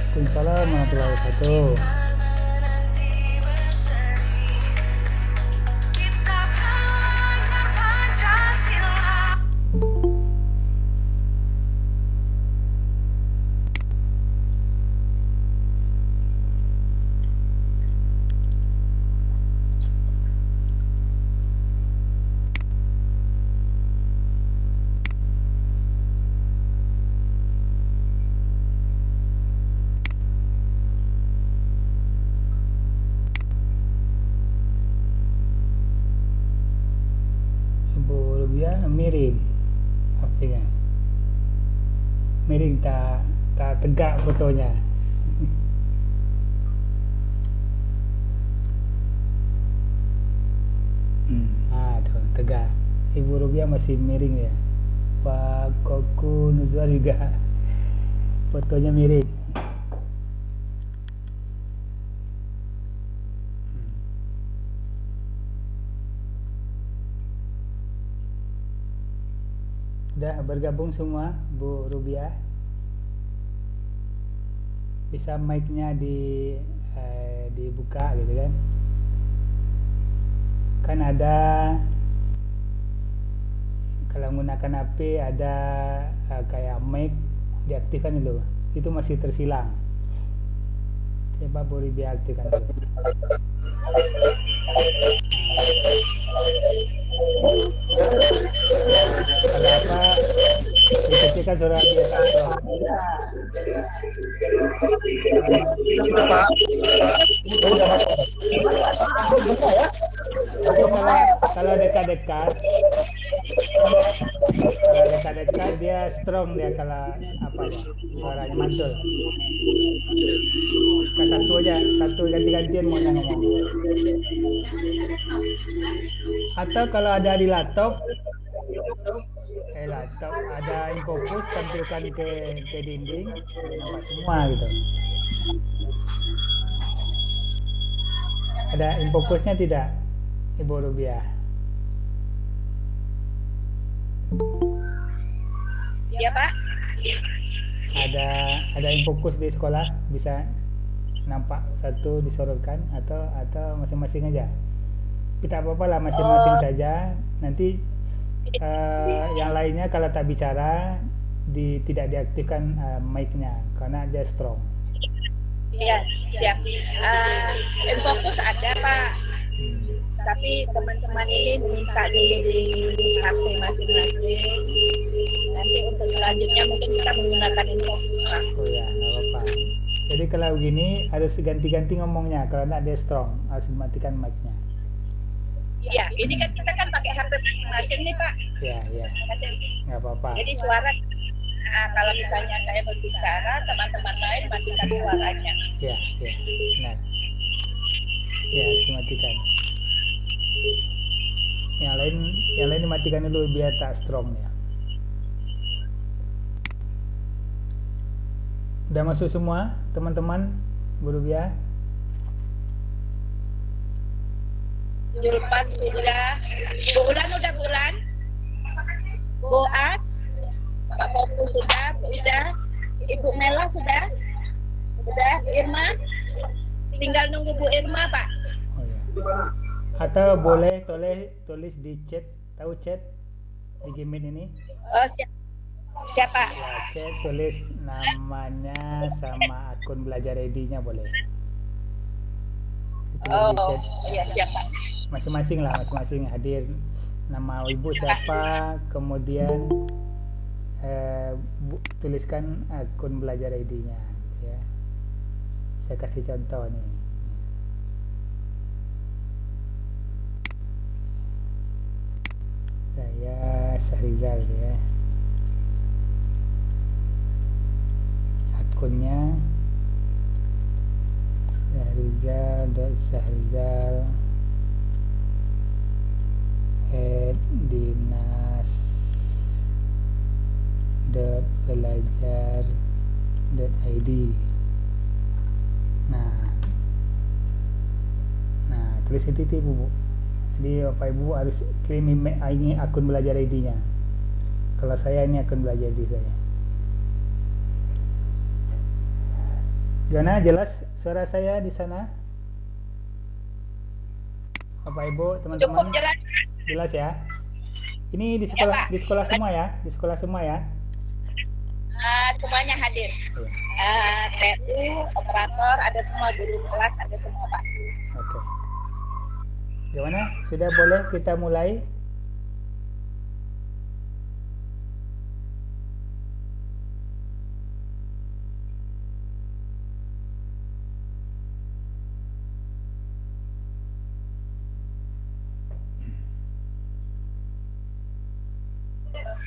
Waalaikumsalam warahmatullahi wabarakatuh. Ibu Rubiah miring HP-nya. Miring tak tegak fotonya. Tuh, tegak. Ibu Rubiah masih miring ya. Pak Koku Nuzul juga fotonya miring. Udah bergabung semua, Bu Rubiah. Bisa mic-nya dibuka gitu kan. Kan ada kalau menggunakan HP ada kayak mic diaktifkan dulu. Itu masih tersilang. Coba Bu Rubiah aktifkan dulu. Ada apa? Dikecilkan suara biasa. Tapi kalau dekat-dekat dia strong dia kalau apa ya suaranya mantul. Satu ganti-gantian mau ngomong. Atau kalau ada di laptop ada infocus tampilkan ke dinding nampak semua gitu. Ada infocusnya tidak, Ibu Rubiah? Ya Pak. Ada infocus di sekolah bisa nampak satu disorotkan atau masing-masing aja? Tidak apa-apa lah masing-masing saja. Nanti yang lainnya kalau tak bicara tidak diaktifkan mic-nya karena dia strong. Iya, siap. Infocus ada Pak, tapi teman-teman ini minta dulu di HP masing-masing. Nanti untuk selanjutnya mungkin kita menggunakan infocus Pak. Oh ya, nggak apa-apa. Jadi kalau begini harus ganti-ganti ngomongnya karena dia strong, harus dimatikan mic-nya. Iya, ini kan kita kan pakai HP masing-masing nih Pak. Iya. Nggak apa-apa. Jadi suara, kalau misalnya saya berbicara, teman-teman lain matikan suaranya. Iya. Benar. Ya, harus dimatikan. Yang lain dimatikan dulu biar tak strong ya. Udah masuk semua teman-teman Bu Rubiah? Julpan sudah, Bulan udah Bulan, Boas, Pak Popu sudah, Ibu Mela sudah, Bu Irma, tinggal nunggu Bu Irma Pak. Oh ya. Atau boleh tulis di chat, tahu chat di Gmeet ini? Oh siapa? Ya, chat tulis namanya sama akun belajar ID-nya boleh. Iya siapa? Masing-masing hadir nama ibu siapa, kemudian tuliskan akun belajar ID-nya gitu ya. Saya kasih contoh nih. Saya Syahrizal ya. Akunnya Syahrizal dinas.belajar.id. Nah tulis itu Bu. Jadi Bapak Ibu harus kirim ini akun belajar ID-nya. Kalau saya ini akun belajar ID saya. Gimana, jelas suara saya di sana? Bapak Ibu, teman-teman? Cukup jelas. Jelas ya? Ini Ya, Pak. di sekolah semua ya? Di sekolah semua ya? Semuanya hadir. TU, operator, ada semua, guru kelas, ada semua, Pak. Oke. Gimana? Sudah boleh kita mulai?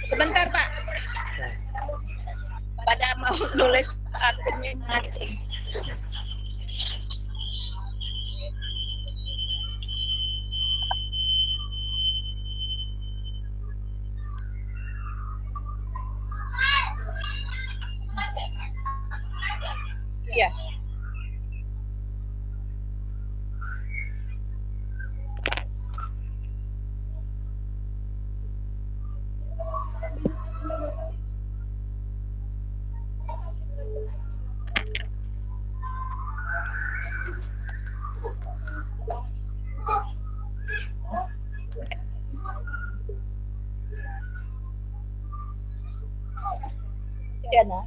Sebentar, Pak. Pada mau nulis akunnya masing. Iya. Iya, nah.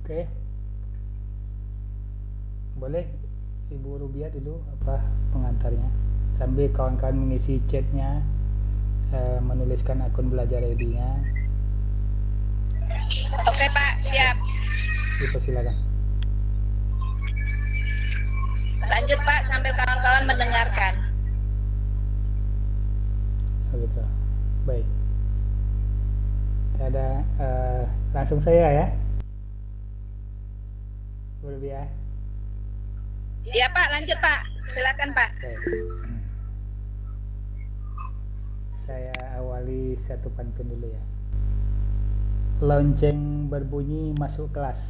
Oke. Boleh Ibu Rubiah dulu apa pengantarnya, sambil kawan-kawan mengisi chatnya, menuliskan akun belajar ID-nya. Oke, Pak, siap. Dipersilakan. Lanjut, Pak, sambil kawan-kawan mendengarkan. Begitu. Baik. Ada langsung saya ya. Bu Rubiah. Iya, Pak, lanjut, Pak. Silakan, Pak. Baik. Saya awali satu pantun dulu ya. Lonceng berbunyi masuk kelas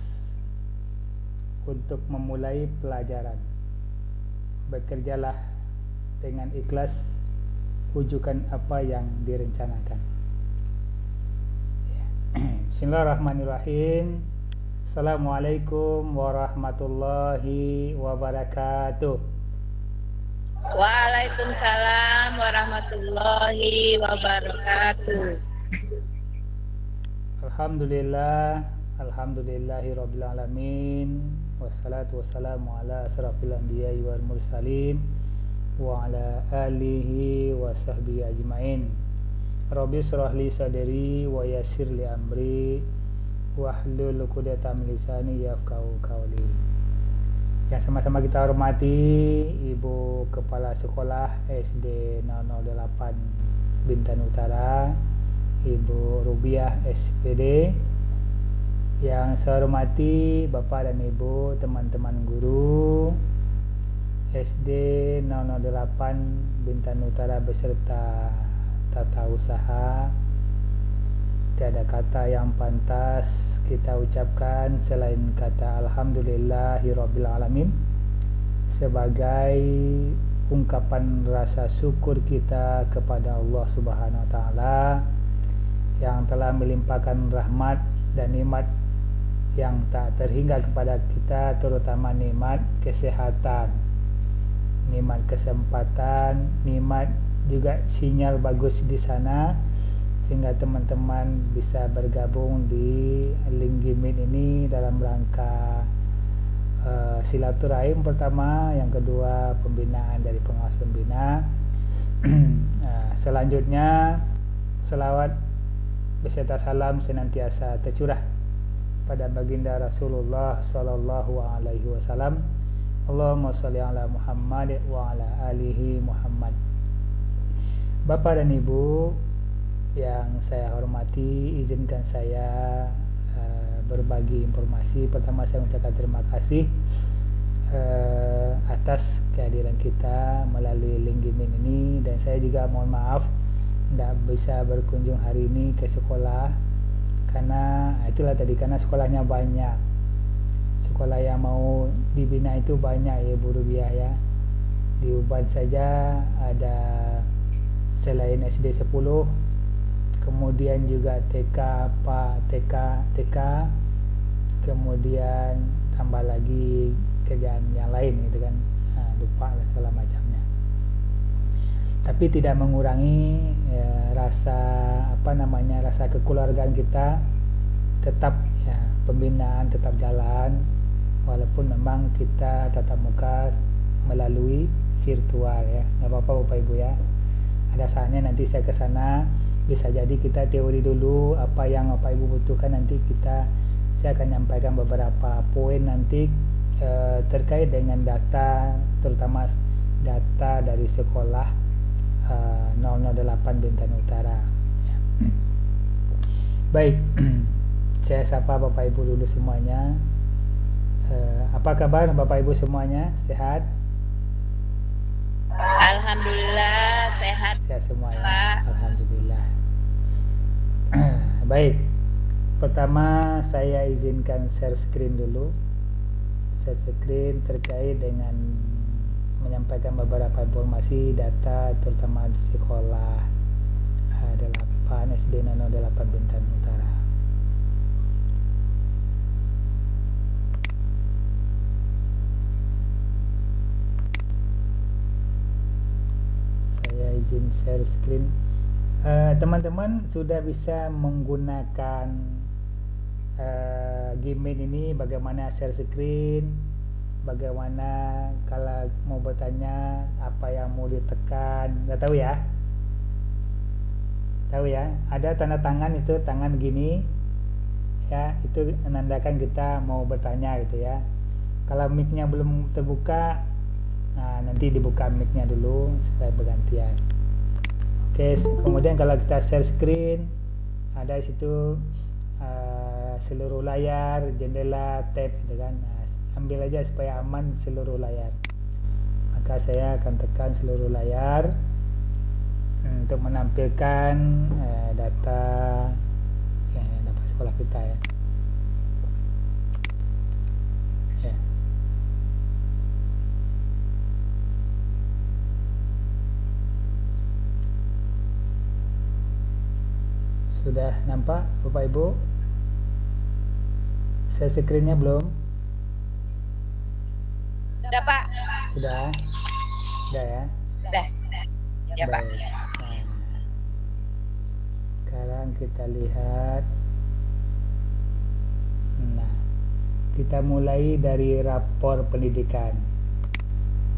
untuk memulai pelajaran. Bekerjalah dengan ikhlas, wujudkan apa yang direncanakan. Bismillahirrahmanirrahim. Assalamualaikum warahmatullahi wabarakatuh. Waalaikumsalam warahmatullahi wabarakatuh. Alhamdulillah, alhamdulillahirabbil alamin. Wassalatu wassalamu ala asrafil anbiya'i wal mursalin wa ala alihi wa sahbihi ajmain. Rabbi shrah li sadri wa yassir li amri wahlul 'uqdatam min lisani yafqahu qawli. Yang sama-sama kita hormati Ibu Kepala Sekolah SD 008 Bintan Utara, Ibu Rubiah SPD. Yang saya hormati Bapak dan Ibu, teman-teman guru SD 008 Bintan Utara beserta tata usaha. Tiada kata yang pantas kita ucapkan selain kata alhamdulillahirabbil alamin sebagai ungkapan rasa syukur kita kepada Allah Subhanahu wa taala yang telah melimpahkan rahmat dan nikmat yang tak terhingga kepada kita, terutama nikmat kesehatan, nikmat kesempatan, nikmat juga sinyal bagus di sana, sehingga teman-teman bisa bergabung di link Gmeet ini dalam rangka silaturahim pertama, yang kedua pembinaan dari pengawas pembina. Selanjutnya selawat beserta salam senantiasa tercurah pada baginda Rasulullah sallallahu alaihi wasallam. Allahumma shalli ala Muhammad wa ala alihi Muhammad. Bapak dan Ibu yang saya hormati, izinkan saya berbagi informasi. Pertama, saya mengucapkan terima kasih atas kehadiran kita melalui link Gmeet ini, dan saya juga mohon maaf tidak bisa berkunjung hari ini ke sekolah karena itulah tadi, karena sekolahnya banyak. Sekolah yang mau dibina itu banyak ya Bu Rubiah ya. Di Uban saja ada selain SD 10, kemudian juga TK, TK, kemudian tambah lagi kerjaan yang lain gitu kan, lupa dan segala macamnya. Tapi tidak mengurangi rasa rasa kekeluargaan kita, tetap ya, pembinaan tetap jalan walaupun memang kita tatap muka melalui virtual ya. Nggak apa-apa Bapak Ibu ya. Ada saatnya nanti saya ke sana, bisa jadi kita teori dulu apa yang Bapak Ibu butuhkan, nanti saya akan nyampaikan beberapa poin nanti terkait dengan data, terutama data dari sekolah 008 Bintan Utara. Baik, saya sapa Bapak Ibu dulu semuanya. Apa kabar Bapak Ibu semuanya? Sehat? Alhamdulillah sehat. Sehat semua ya. Pak. Alhamdulillah. Baik. Pertama saya izinkan share screen dulu. Share screen terkait dengan menyampaikan beberapa informasi data terutama di sekolah 8 SD 008 Bintan Utara. Saya izin share screen. Teman-teman sudah bisa menggunakan Gmeet ini, bagaimana share screen, bagaimana kalau mau bertanya apa yang mau ditekan, nggak tahu ya? Tahu ya? Ada tanda tangan, itu tangan gini ya, itu menandakan kita mau bertanya gitu ya. Kalau mic-nya belum terbuka, nah nanti dibuka mic-nya dulu supaya bergantian. Oke, kemudian kalau kita share screen, ada di situ seluruh layar, jendela, tab gitu kan. Nah, ambil aja supaya aman seluruh layar. Maka saya akan tekan seluruh layar untuk menampilkan data sekolah kita ya. Sudah nampak Bapak Ibu? Share screen-nya belum? Sudah Pak. Sudah? Sudah ya? Sudah. Ya Pak. Nah, sekarang kita lihat. Nah, kita mulai dari rapor pendidikan.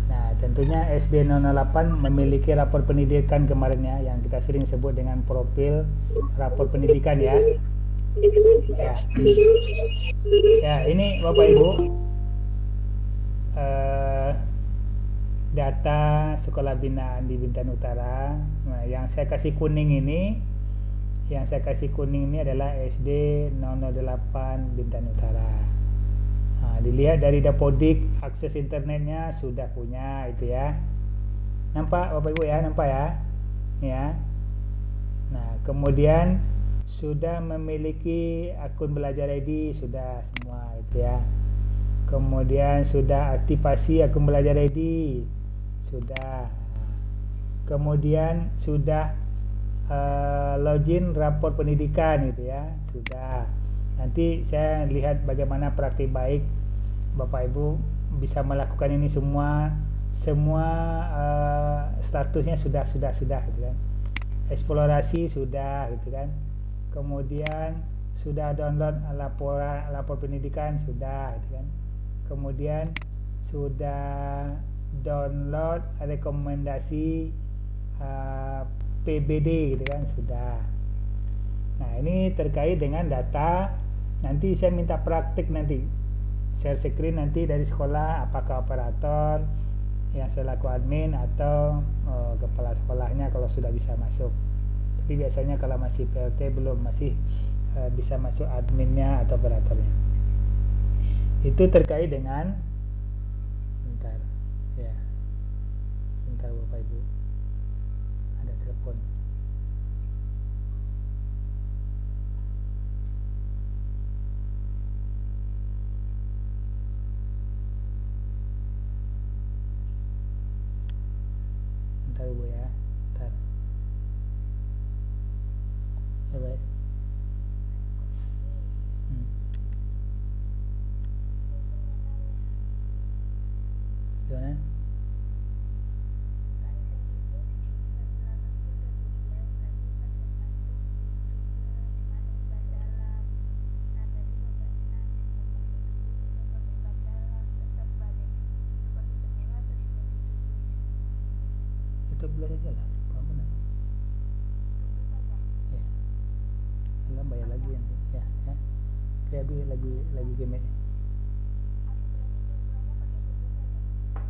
Nah, tentunya SD 008 memiliki rapor pendidikan kemarin ya, yang kita sering sebut dengan profil rapor pendidikan ya. Ya, ini Bapak Ibu data sekolah binaan di Bintan Utara. Nah, yang saya kasih kuning ini adalah SD 008 Bintan Utara. Nah, dilihat dari Dapodik, akses internetnya sudah punya itu ya. Nampak Bapak Ibu ya, nampak ya? Ya. Nah, kemudian sudah memiliki akun belajar ID, sudah semua itu ya. Kemudian sudah aktivasi akun belajar ID, sudah. Kemudian sudah login rapor pendidikan gitu ya, sudah. Nanti saya lihat bagaimana praktik baik Bapak Ibu bisa melakukan ini semua statusnya sudah gitu kan. eksplorasi sudah gitu kan. Kemudian sudah download lapor pendidikan sudah gitu kan. Kemudian sudah download rekomendasi PBD gitu kan, sudah. Nah, ini terkait dengan data. Nanti saya minta praktik nanti, share screen nanti dari sekolah, apakah operator yang selaku admin atau kepala sekolahnya kalau sudah bisa masuk. Tapi biasanya kalau masih PLT belum, masih bisa masuk adminnya atau operatornya. Itu terkait dengan bentar ya, bentar Bapak Ibu, ada telepon. Bentar Bu ya, bentar ya guys. Gimana? Itu belas aja lah, paham benar? Ya, Allah bayar lagi nanti ya, ya. Kayak lagi game ini.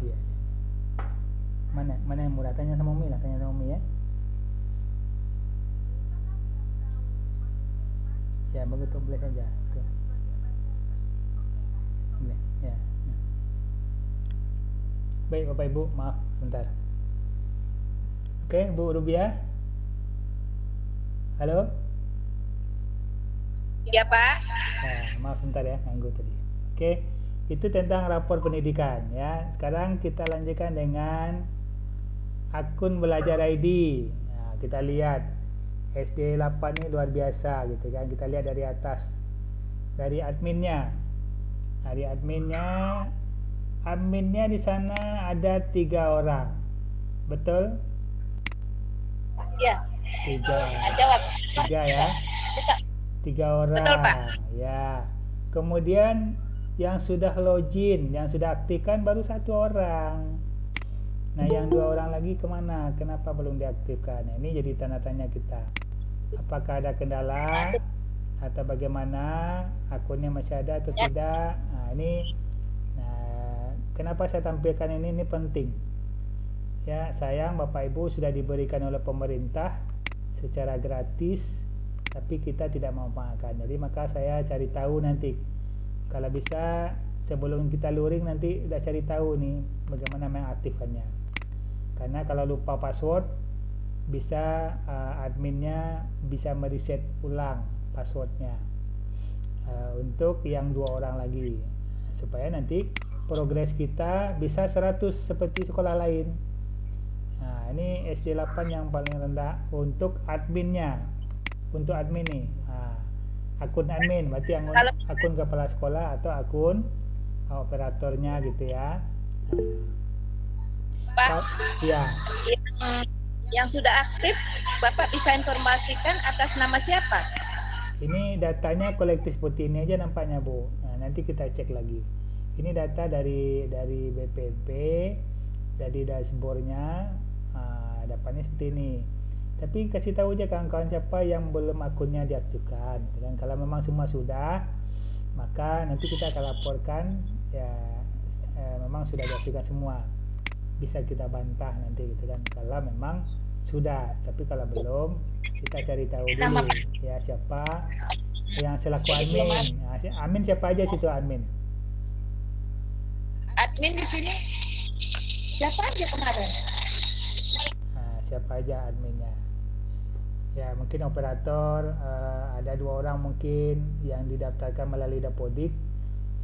Iya. Mana yang murah? Tanya sama Umi lah, tanya sama Umi ya. Ya, begitu belas aja. Tuh. Boleh, ya. Baik Bapak Ibu, maaf sebentar. Oke, Bu Rubia. Halo? Iya Pak. Nah, maaf sebentar ya, ganggu tadi. Oke, itu tentang rapor pendidikan ya. Sekarang kita lanjutkan dengan akun belajar ID. Nah, kita lihat SD 8 ini luar biasa gitu kan. Kita lihat dari atas, dari adminnya. Dari adminnya di sana ada 3 orang, betul? Iya. 3 Jawab. 3 ya. 3 orang. Betul, Pak. Ya. Kemudian yang sudah login, yang sudah aktifkan baru 1 orang. Nah, yang 2 orang lagi kemana? Kenapa belum diaktifkan? Nah, ini jadi tanda tanya kita. Apakah ada kendala atau bagaimana? Akunnya masih ada atau tidak? Nah, ini. Nah, kenapa saya tampilkan ini? Ini penting. Ya, sayang Bapak Ibu sudah diberikan oleh pemerintah secara gratis, tapi kita tidak memanfaatkan. Jadi maka saya cari tahu nanti, kalau bisa sebelum kita luring nanti udah cari tahu nih bagaimana mengaktifkannya. Karena kalau lupa password, bisa adminnya bisa mereset ulang passwordnya untuk yang 2 orang lagi, supaya nanti progres kita bisa 100 seperti sekolah lain. Nah, ini SD 8 yang paling rendah untuk adminnya. Untuk admin nih, akun admin berarti akun kepala sekolah atau akun operatornya gitu ya. Pak, ya. Yang sudah aktif Bapak bisa informasikan atas nama siapa? Ini datanya kolektif seperti ini aja nampaknya Bu. Nah, nanti kita cek lagi. Ini data dari BPP, dari dashboardnya. Dapatnya seperti ini. Tapi kasih tahu aja kawan-kawan siapa yang belum akunnya diaktifkan gitu kan. Kalau memang semua sudah, maka nanti kita akan laporkan ya memang sudah diaktifkan semua. Bisa kita bantah nanti gitu kan kalau memang sudah. Tapi kalau belum, kita cari tahu dulu ya siapa yang selaku admin. Nah, admin siapa aja situ admin? Admin di sini siapa aja kemarin? Siapa aja adminnya ya, mungkin operator ada 2 orang mungkin yang didaftarkan melalui Dapodik.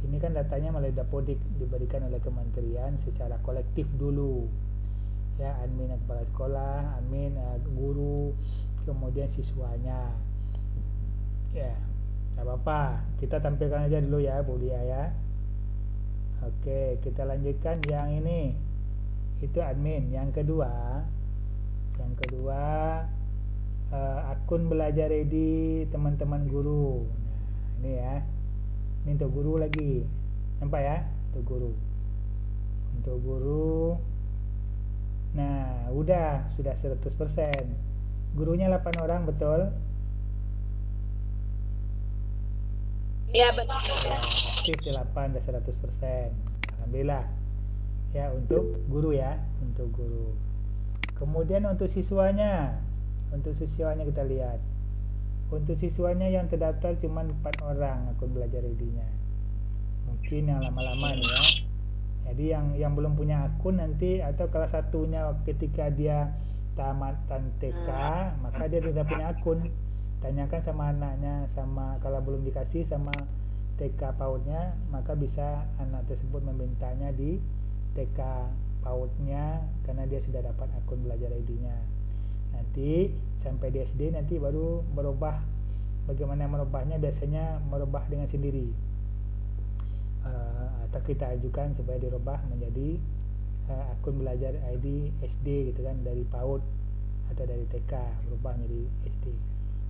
Ini kan datanya melalui Dapodik, diberikan oleh kementerian secara kolektif dulu ya, admin kepala sekolah, admin guru, kemudian siswanya ya. Gak apa-apa, kita tampilkan aja dulu ya Bu Lia ya. Oke, kita lanjutkan yang ini, itu admin. Yang kedua akun belajar ready teman-teman guru. Nah, ini ya. Ini untuk guru lagi. Nampak ya? Untuk guru. Untuk guru. Nah, sudah 100%. Gurunya 8 orang, betul? Ya, betul. Ya, aktif 8 dan 100%. Alhamdulillah. Ya, untuk guru ya, untuk guru. Kemudian untuk siswanya. Untuk siswanya kita lihat. Untuk siswanya yang terdaftar cuma 4 orang akun belajar ready-nya. Mungkin yang lama-lama nih ya. Jadi yang belum punya akun nanti, atau kelas satunya ketika dia tamatan TK, maka dia tidak punya akun. Tanyakan sama anaknya, sama kalau belum dikasih sama TK PAUD-nya, maka bisa anak tersebut memintanya di TK PAUD-nya karena dia sudah dapat akun belajar ID-nya. Nanti sampai di SD nanti baru berubah. Bagaimana merubahnya? Biasanya merubah dengan sendiri, atau kita ajukan supaya dirubah menjadi akun belajar ID SD gitu kan, dari PAUD atau dari TK berubah menjadi SD.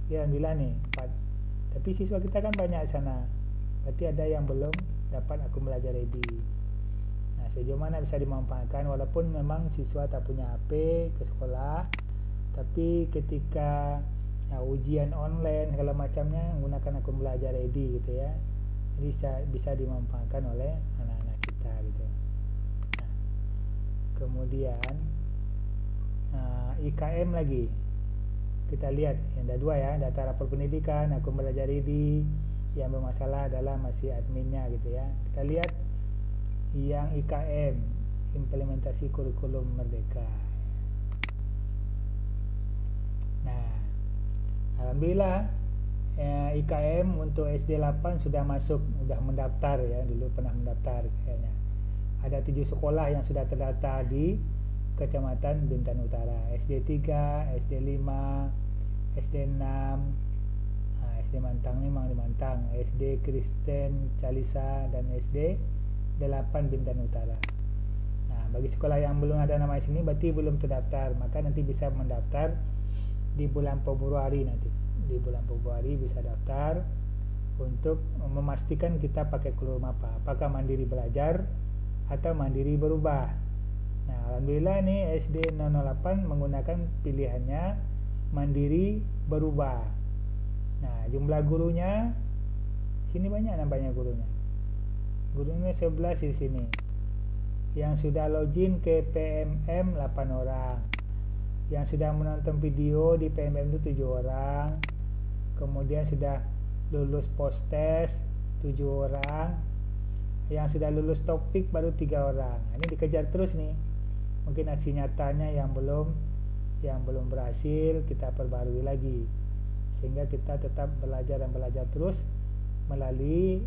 Ya, alhamdulillah nih 4. Tapi siswa kita kan banyak sana, berarti ada yang belum dapat akun belajar ID. Nah, sejauh mana bisa dimanfaatkan, walaupun memang siswa tak punya HP ke sekolah, tapi ketika ujian online segala macamnya menggunakan akun belajar ID gitu ya, jadi bisa dimanfaatkan oleh anak-anak kita gitu. Nah, kemudian IKM lagi kita lihat, yang ada 2 ya, data rapor pendidikan, akun belajar ID. Yang bermasalah adalah masih adminnya gitu ya. Kita lihat yang IKM, implementasi kurikulum merdeka. Nah, alhamdulillah IKM untuk SD 8 sudah masuk, sudah mendaftar ya, dulu pernah mendaftar kayaknya. Ada 7 sekolah yang sudah terdaftar di Kecamatan Bintan Utara. SD 3, SD 5, SD 6, SD Mantang memang di Mantang, SD Kristen Calisa, dan SD 8 Bintan Utara. Nah, bagi sekolah yang belum ada nama sini berarti belum terdaftar, maka nanti bisa mendaftar di bulan Februari nanti. Di bulan Februari bisa daftar untuk memastikan kita pakai kurikulum apa, apakah mandiri belajar atau mandiri berubah. Nah, alhamdulillah nih SD 008 menggunakan pilihannya mandiri berubah. Nah, jumlah gurunya sini banyak nampaknya gurunya. Gurunya 11 di sini. Yang sudah login ke PMM 8 orang. Yang sudah menonton video di PMM itu 7 orang. Kemudian sudah lulus post test 7 orang. Yang sudah lulus topik baru 3 orang. Ini dikejar terus nih. Mungkin aksi nyatanya yang belum berhasil kita perbarui lagi, sehingga kita tetap belajar dan belajar terus melalui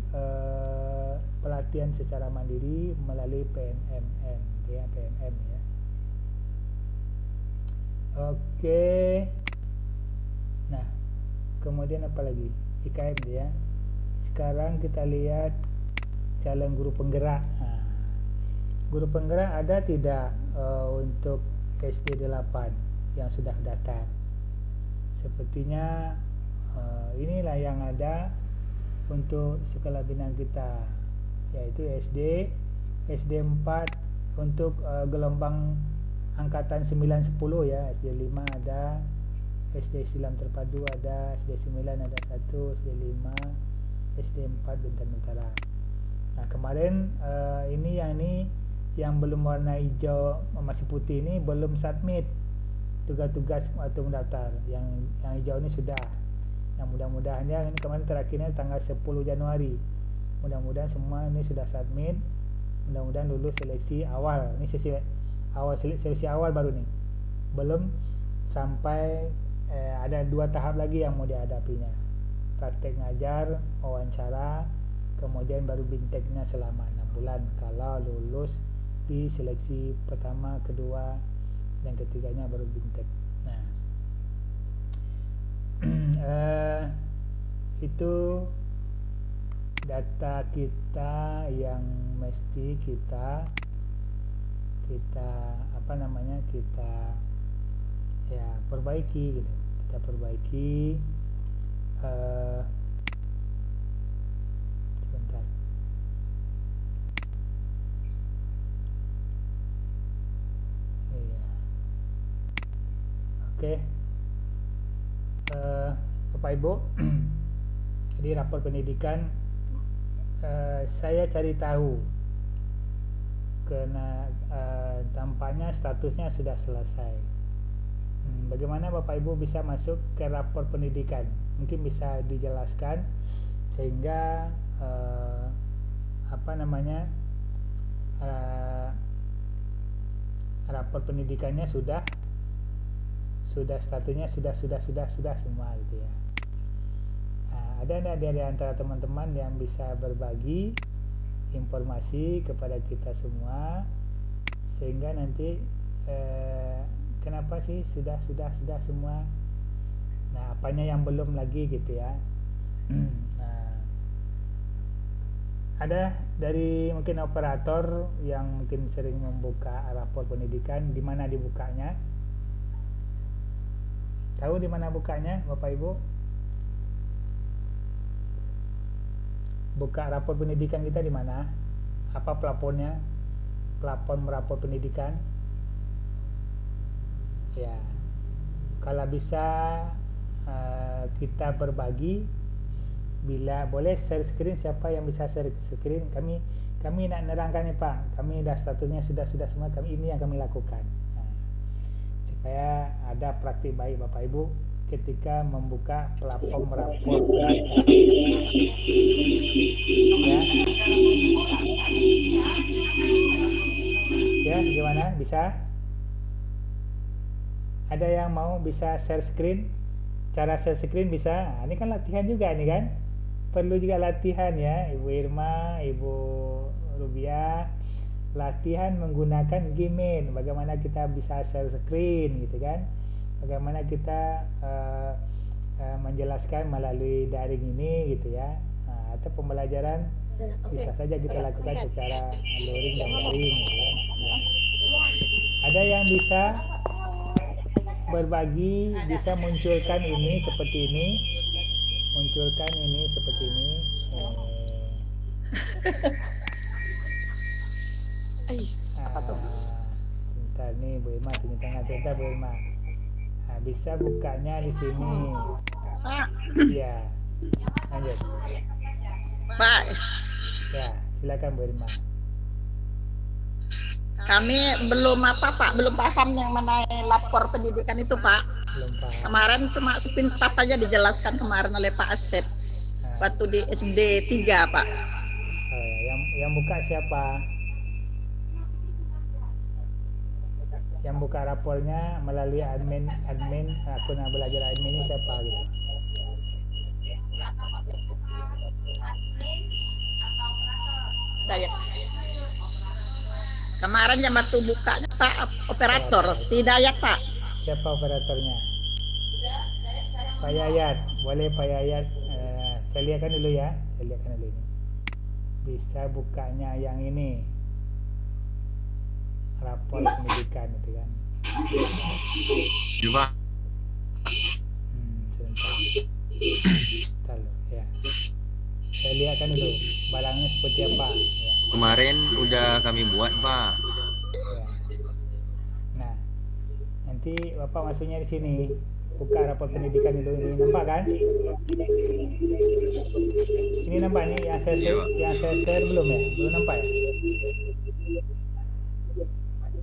pelatihan secara mandiri melalui PNMM ya, PNM ya. Oke. Nah, kemudian apa lagi? IKM ya. Sekarang kita lihat calon guru penggerak. Nah, guru penggerak ada tidak untuk SD 8 yang sudah daftar? Sepertinya inilah yang ada untuk sekolah binaan kita, yaitu SD 4 untuk gelombang angkatan 9-10 ya. SD 5 ada, SD Islam Terpadu ada, SD 9 ada 1, SD 5, SD 4 Bintan Utara. Nah, kemarin ini yang belum warna hijau masih putih ini belum submit tugas-tugas waktu mendaftar. Yang hijau ini sudah. Nah, mudah-mudahannya ini kemarin terakhirnya tanggal 10 Januari. Mudah-mudahan semua ini sudah submit. Mudah-mudahan lulus seleksi awal. Ini seleksi awal baru nih. Belum sampai ada 2 tahap lagi yang mau dihadapinya. Praktek ngajar, wawancara, kemudian baru binteknya selama 6 bulan kalau lulus di seleksi pertama, kedua, dan ketiganya baru bintek. Nah, itu data kita yang mesti kita kita ya perbaiki gitu. kita perbaiki. Sebentar. Iya. Oke. Bapak Ibu, jadi rapor pendidikan saya cari tahu karena tampaknya statusnya sudah selesai. Bagaimana Bapak Ibu bisa masuk ke rapor pendidikan? Mungkin bisa dijelaskan sehingga rapor pendidikannya sudah statusnya sudah semua gitu ya. Ada di antara teman-teman yang bisa berbagi informasi kepada kita semua sehingga nanti kenapa sih sudah semua, nah apanya yang belum lagi gitu ya. Nah, ada dari mungkin operator yang mungkin sering membuka rapor pendidikan, di mana dibukanya? Tahu di mana bukanya, Bapak Ibu? Buka rapor pendidikan kita di mana? Apa plafonnya? Plafon rapor pendidikan? Ya, kalau bisa kita berbagi, bila boleh share screen, siapa yang bisa share screen? Kami nak nerangkan nih Pak, kami dah statusnya sudah semua, ini yang kami lakukan. Supaya ada praktik baik Bapak Ibu ketika membuka platform rapor ya, gimana, bisa? Ada yang mau bisa share screen? Cara share screen bisa? Ini kan latihan juga nih kan, perlu juga latihan ya Ibu Irma, Ibu Rubia, latihan menggunakan Gmail, bagaimana kita bisa share screen gitu kan, bagaimana kita menjelaskan melalui daring ini gitu ya. Atau pembelajaran bisa saja kita lakukan secara luring dan daring gitu ya. Ada yang bisa berbagi, bisa munculkan ini seperti ini, munculkan ini seperti ini. Bentar nih Bu Irma, tunjuk tangan sebentar Bu Irma. Bisa bukanya di sini. Iya. Lanjut. Pak. Ya, silakan Bu Irma. Kami belum belum paham yang mana lapor pendidikan itu Pak. Belum paham. Kemarin cuma sepintas saja dijelaskan kemarin oleh Pak Asep. Waktu di SD 3 Pak. Oh ya, yang buka siapa? Yang buka rapornya melalui admin akun belajar admin ini siapa gitu? Dayat. Kemarin yang waktu bukanya Pak operator si Dayat Pak. Siapa operatornya? Pak Yayat, boleh Pak Yayat. Saya lihatkan dulu ya, ini. Bisa bukanya yang ini. Rapor pendidikan itu kan. Coba. Sebentar ya. Saya lihatkan dulu barangnya seperti apa ya. Kemarin udah kami buat Pak. Ya. Nah, nanti Bapak masuknya di sini. Buka rapor pendidikan dulu, ini nampak kan? Ini nampak nih yang saya share belum ya? Belum nampak ya?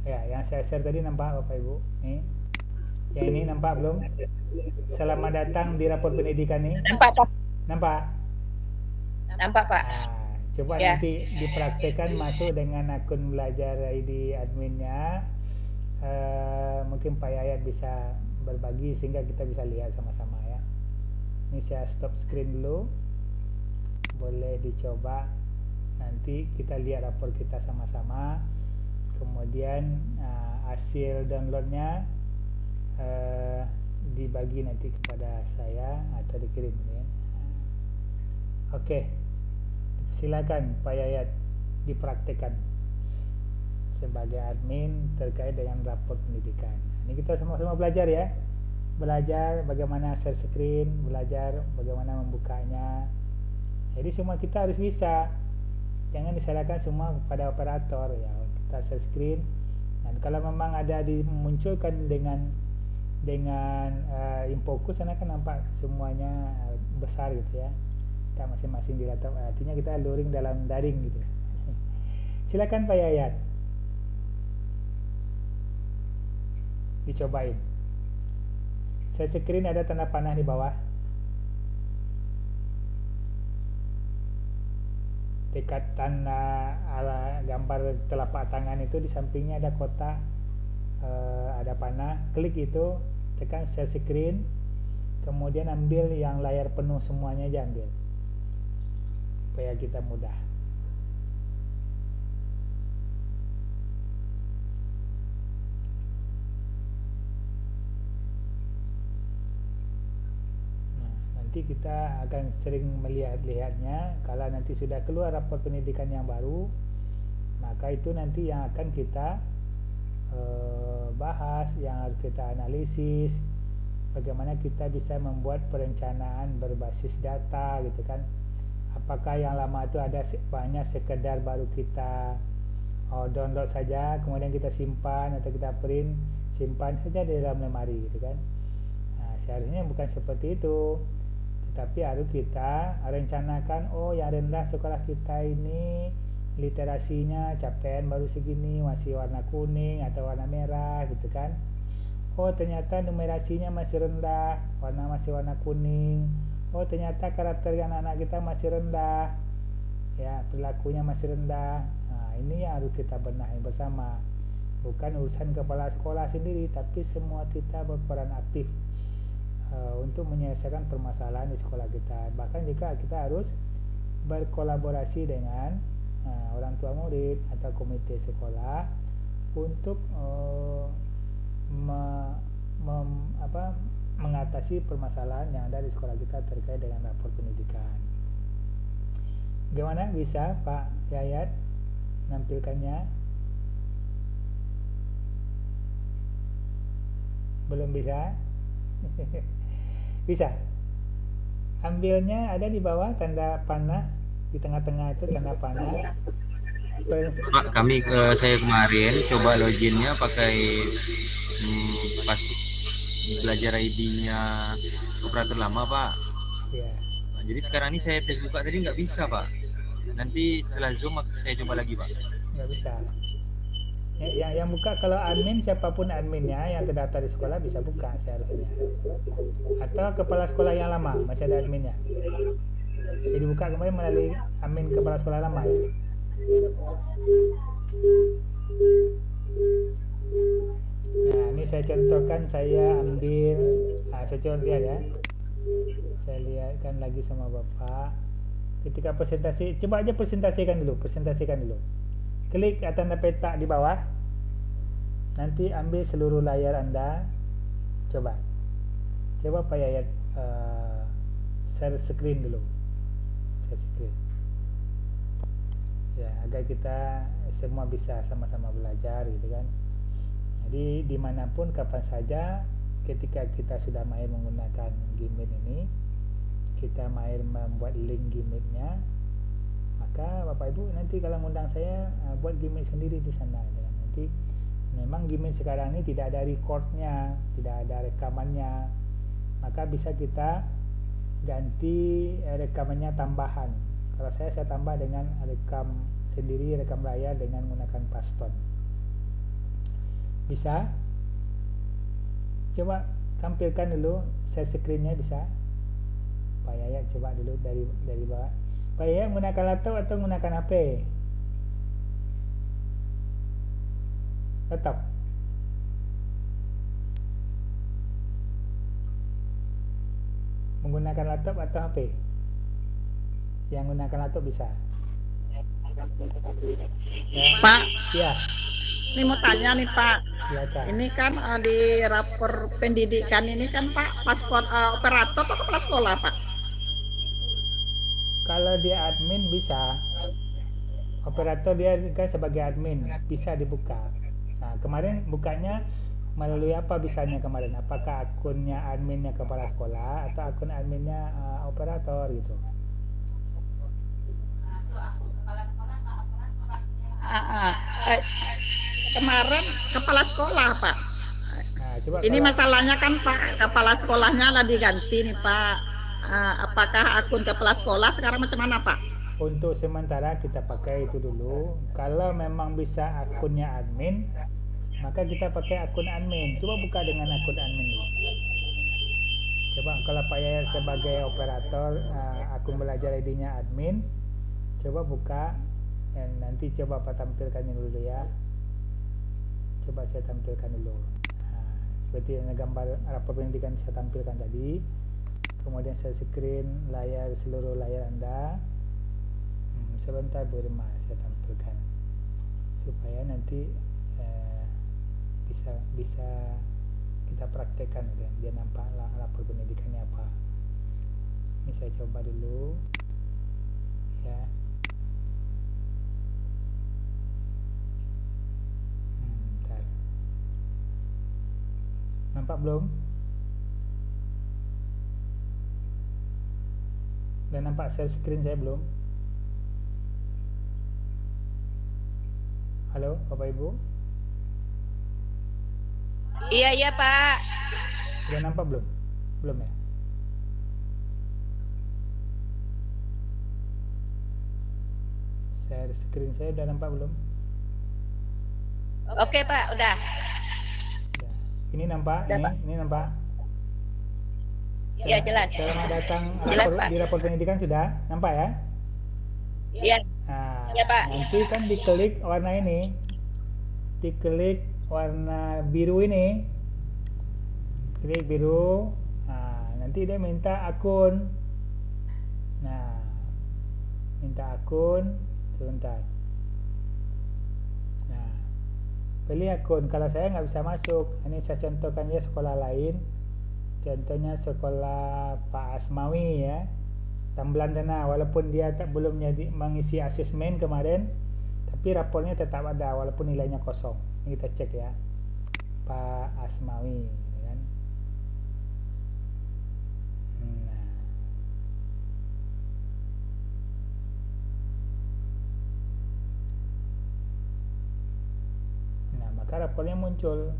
Ya, yang saya share tadi nampak Bapak Ibu. Nih. Yang ini nampak belum? Selamat datang di rapor pendidikan nih. Nampak Pak. Nampak? Nampak Pak. Coba ya. Nanti dipraktekkan masuk dengan akun belajar ID adminnya. Mungkin Pak Yayat bisa berbagi sehingga kita bisa lihat sama-sama ya. Ini saya stop screen dulu. Boleh dicoba. Nanti kita lihat rapor kita sama-sama. Kemudian hasil downloadnya dibagi nanti kepada saya atau dikirim ya. Oke, silakan Pak Yayat dipraktekkan sebagai admin terkait dengan rapor pendidikan. Ini kita sama-sama belajar ya. belajar bagaimana share screen, belajar bagaimana membukanya. Jadi semua kita harus bisa. Jangan diserahkan semua kepada operator ya. Kita share screen, dan kalau memang ada dimunculkan dengan InFocus, sana kan nampak semuanya besar gitu ya. Kita masing-masing di laptop, artinya kita luring dalam daring gitu. Silakan Pak Yayat, dicobain. Share screen ada tanda panah di bawah. Dekat tanda ala gambar telapak tangan itu di sampingnya ada kotak, ada panah. Klik itu, tekan share screen, kemudian ambil yang layar penuh semuanya aja ambil, supaya kita mudah. Nanti kita akan sering melihatnya. Kalau nanti sudah keluar rapor pendidikan yang baru, maka itu nanti yang akan kita bahas, yang harus kita analisis, bagaimana kita bisa membuat perencanaan berbasis data gitu kan. Apakah yang lama itu ada banyak sekedar baru kita download saja, kemudian kita simpan, atau kita print, simpan saja di dalam lemari gitu kan. Nah, seharusnya bukan seperti itu, tetapi harus kita rencanakan, oh yang rendah sekolah kita ini literasinya capaian baru segini, masih warna kuning atau warna merah gitu kan. Oh ternyata numerasinya masih rendah, masih warna kuning. Oh ternyata karakter anak-anak kita masih rendah ya, perilakunya masih rendah. Nah ini yang harus kita benahi bersama, bukan urusan kepala sekolah sendiri, tapi semua kita berperan aktif untuk menyelesaikan permasalahan di sekolah kita. Bahkan jika kita harus berkolaborasi dengan orang tua murid atau komite sekolah untuk mengatasi permasalahan yang ada di sekolah kita terkait dengan rapor pendidikan. Gimana, bisa Pak Yayat menampilkannya? Belum bisa? Bisa. Ambilnya ada di bawah tanda panah, di tengah-tengah itu tanda panah. Pak, saya kemarin coba loginnya pakai pas belajar ID-nya operator lama Pak. Ya. Jadi sekarang ini saya tes buka tadi nggak bisa Pak. Nanti setelah Zoom saya coba lagi Pak. Nggak bisa. Yang buka kalau admin, siapapun adminnya yang terdaftar di sekolah bisa buka seharusnya. Atau kepala sekolah yang lama masih ada adminnya. Jadi buka kembali melalui admin kepala sekolah lama. Nah ini saya contohkan, saya ambil, saya coba lihat ya. Saya lihatkan lagi sama Bapak. Ketika presentasi, coba aja presentasikan dulu. Klik tanda peta di bawah. Nanti ambil seluruh layar Anda. Coba Pak Yayat share screen dulu. Share screen. Ya, agar kita semua bisa sama-sama belajar gitu kan. Jadi dimanapun, kapan saja, ketika kita sudah mahir menggunakan Gimit ini, kita mahir membuat link Gimitnya, maka Bapak Ibu nanti kalau ngundang saya buat Gimit sendiri di sana. Nanti memang Gimit sekarang ini tidak ada recordnya, tidak ada rekamannya, maka bisa kita ganti rekamannya tambahan. Kalau saya tambah dengan rekam sendiri, rekam layar dengan menggunakan Paston. Bisa? Coba tampilkan dulu share screen-nya, bisa? Pak Yayat coba dulu dari bawah. Pak Yayat menggunakan laptop atau menggunakan HP? Laptop. Menggunakan laptop atau HP? Yang menggunakan laptop bisa. Ya. Pak, ya. Ini mau tanya nih Pak. Silakan. Ini kan di rapor pendidikan ini kan Pak, paspor operator atau kepala sekolah Pak? Kalau dia admin bisa. Operator dia kan sebagai admin bisa dibuka. Nah kemarin bukanya melalui apa bisanya kemarin? Apakah akunnya adminnya kepala sekolah atau akun adminnya operator gitu? Kemarin kepala sekolah Pak. Nah, coba Ini kalau masalahnya kan Pak, kepala sekolahnya lah diganti nih Pak. Apakah akun kepala sekolah sekarang macam mana Pak? untuk sementara kita pakai itu dulu. Kalau memang bisa akunnya admin, maka kita pakai akun admin. Coba buka dengan akun admin dulu. Coba kalau Pak Yayat sebagai operator, akun belajar ID-nya admin, coba buka dan nanti coba Pak tampilkan dulu ya. Coba saya tampilkan dulu. Nah, seperti yang gambar rapor pendidikan saya tampilkan tadi. Kemudian saya screen layar, seluruh layar Anda. Sebentar Bu Irma, saya tampilkan supaya nanti bisa kita praktekkan ya, biar nampak rapor pendidikannya apa. Ini saya coba dulu ya. Bentar. Nampak belum? Dan nampak share screen saya belum? Halo Bapak Ibu? Iya Pak. Sudah nampak belum? Belum ya? Share screen saya udah nampak belum? Oke Pak, udah. Ya. Ini nampak? Udah, Pak. Ini nampak? Iya jelas. Selamat datang Jelas, Pak. di rapor pendidikan sudah nampak ya? Iya. Nah, Iya, Pak. nanti kan diklik warna ini, diklik warna biru ini, klik biru. Nah, nanti dia minta akun. Nah, minta akun. Sebentar. Nah, pilih akun. Kalau saya nggak bisa masuk, ini saya contohkan ya sekolah lain. Contohnya sekolah Pak Asmawi ya. Tambelan Dana, walaupun dia belum mengisi asesmen kemarin, tapi rapornya tetap ada walaupun nilainya kosong. Ini kita cek ya, Pak Asmawi kan. Nah, maka rapornya muncul.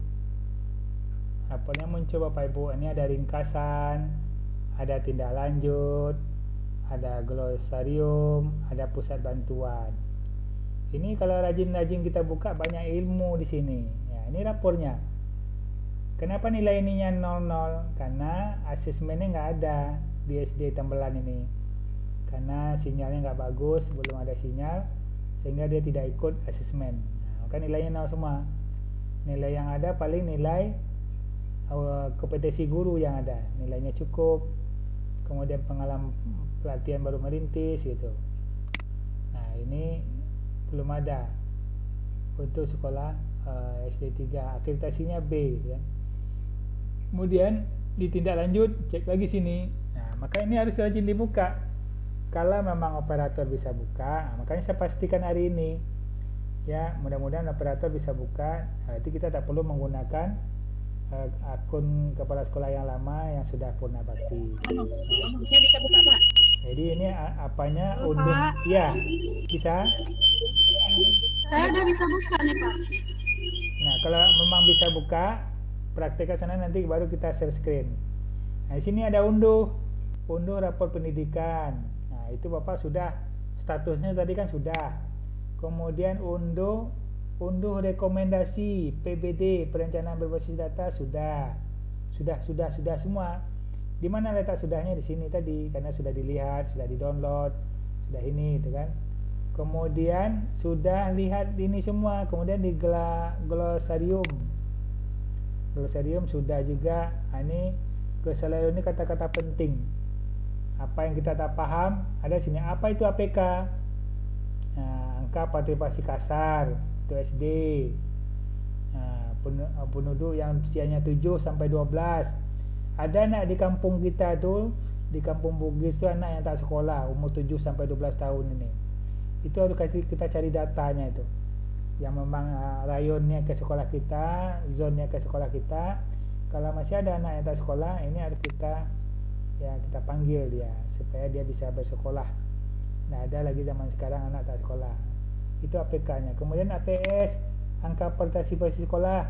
Rapornya muncul Bapak Ibu. Ini ada ringkasan, ada tindak lanjut, ada glosarium, ada pusat bantuan. Ini kalau rajin-rajin kita buka banyak ilmu di sini. Ya, ini rapornya. Kenapa nilai ininya 00? Karena asesmennya nggak ada di SD Tambelan ini. Karena sinyalnya nggak bagus, belum ada sinyal, sehingga dia tidak ikut asesmen. Nah, maka nilainya 0 semua. Nilai yang ada paling nilai kompetensi guru yang ada, nilainya cukup. Kemudian pengalaman pelatihan baru merintis gitu. Nah, ini belum ada untuk sekolah SD 3, akreditasinya B gitu kan. Kemudian ditindak lanjut, cek lagi sini. Nah, maka ini harus rajin dibuka. Kalau memang operator bisa buka, makanya saya pastikan hari ini ya, mudah-mudahan operator bisa buka. Nanti kita tak perlu menggunakan akun kepala sekolah yang lama yang sudah purna bakti. Saya bisa buka Pak. Jadi ini apanya unduh? Ya, bisa. Saya udah bisa buka nih Pak. Nah, kalau memang bisa buka, praktekkan sana nanti baru kita share screen. Nah, di sini ada unduh rapor pendidikan. Nah, itu Bapak sudah, statusnya tadi kan sudah. Kemudian unduh rekomendasi PBD, perencanaan berbasis data sudah semua. Di mana letak sudahnya? Di sini tadi, karena sudah dilihat, sudah di-download, sudah ini gitu kan. Kemudian sudah lihat ini semua, kemudian di glosarium sudah juga. Ini glosarium ini kata-kata penting. Apa yang kita tak paham ada sini. Apa itu APK? Nah, angka partisipasi kasar itu SD. Nah, penduduk yang usianya 7 sampai 12. Ada anak di kampung kita tuh, di kampung Bugis tuh anak yang tak sekolah, umur 7 sampai 12 tahun ini. Itu harus kita cari datanya itu. yang memang rayonnya ke sekolah kita, zonnya ke sekolah kita. Kalau masih ada anak yang tak sekolah, ini harus kita panggil dia supaya dia bisa bersekolah. Nah, ada lagi zaman sekarang anak tak sekolah. Itu APK-nya. Kemudian APS, angka partisipasi sekolah.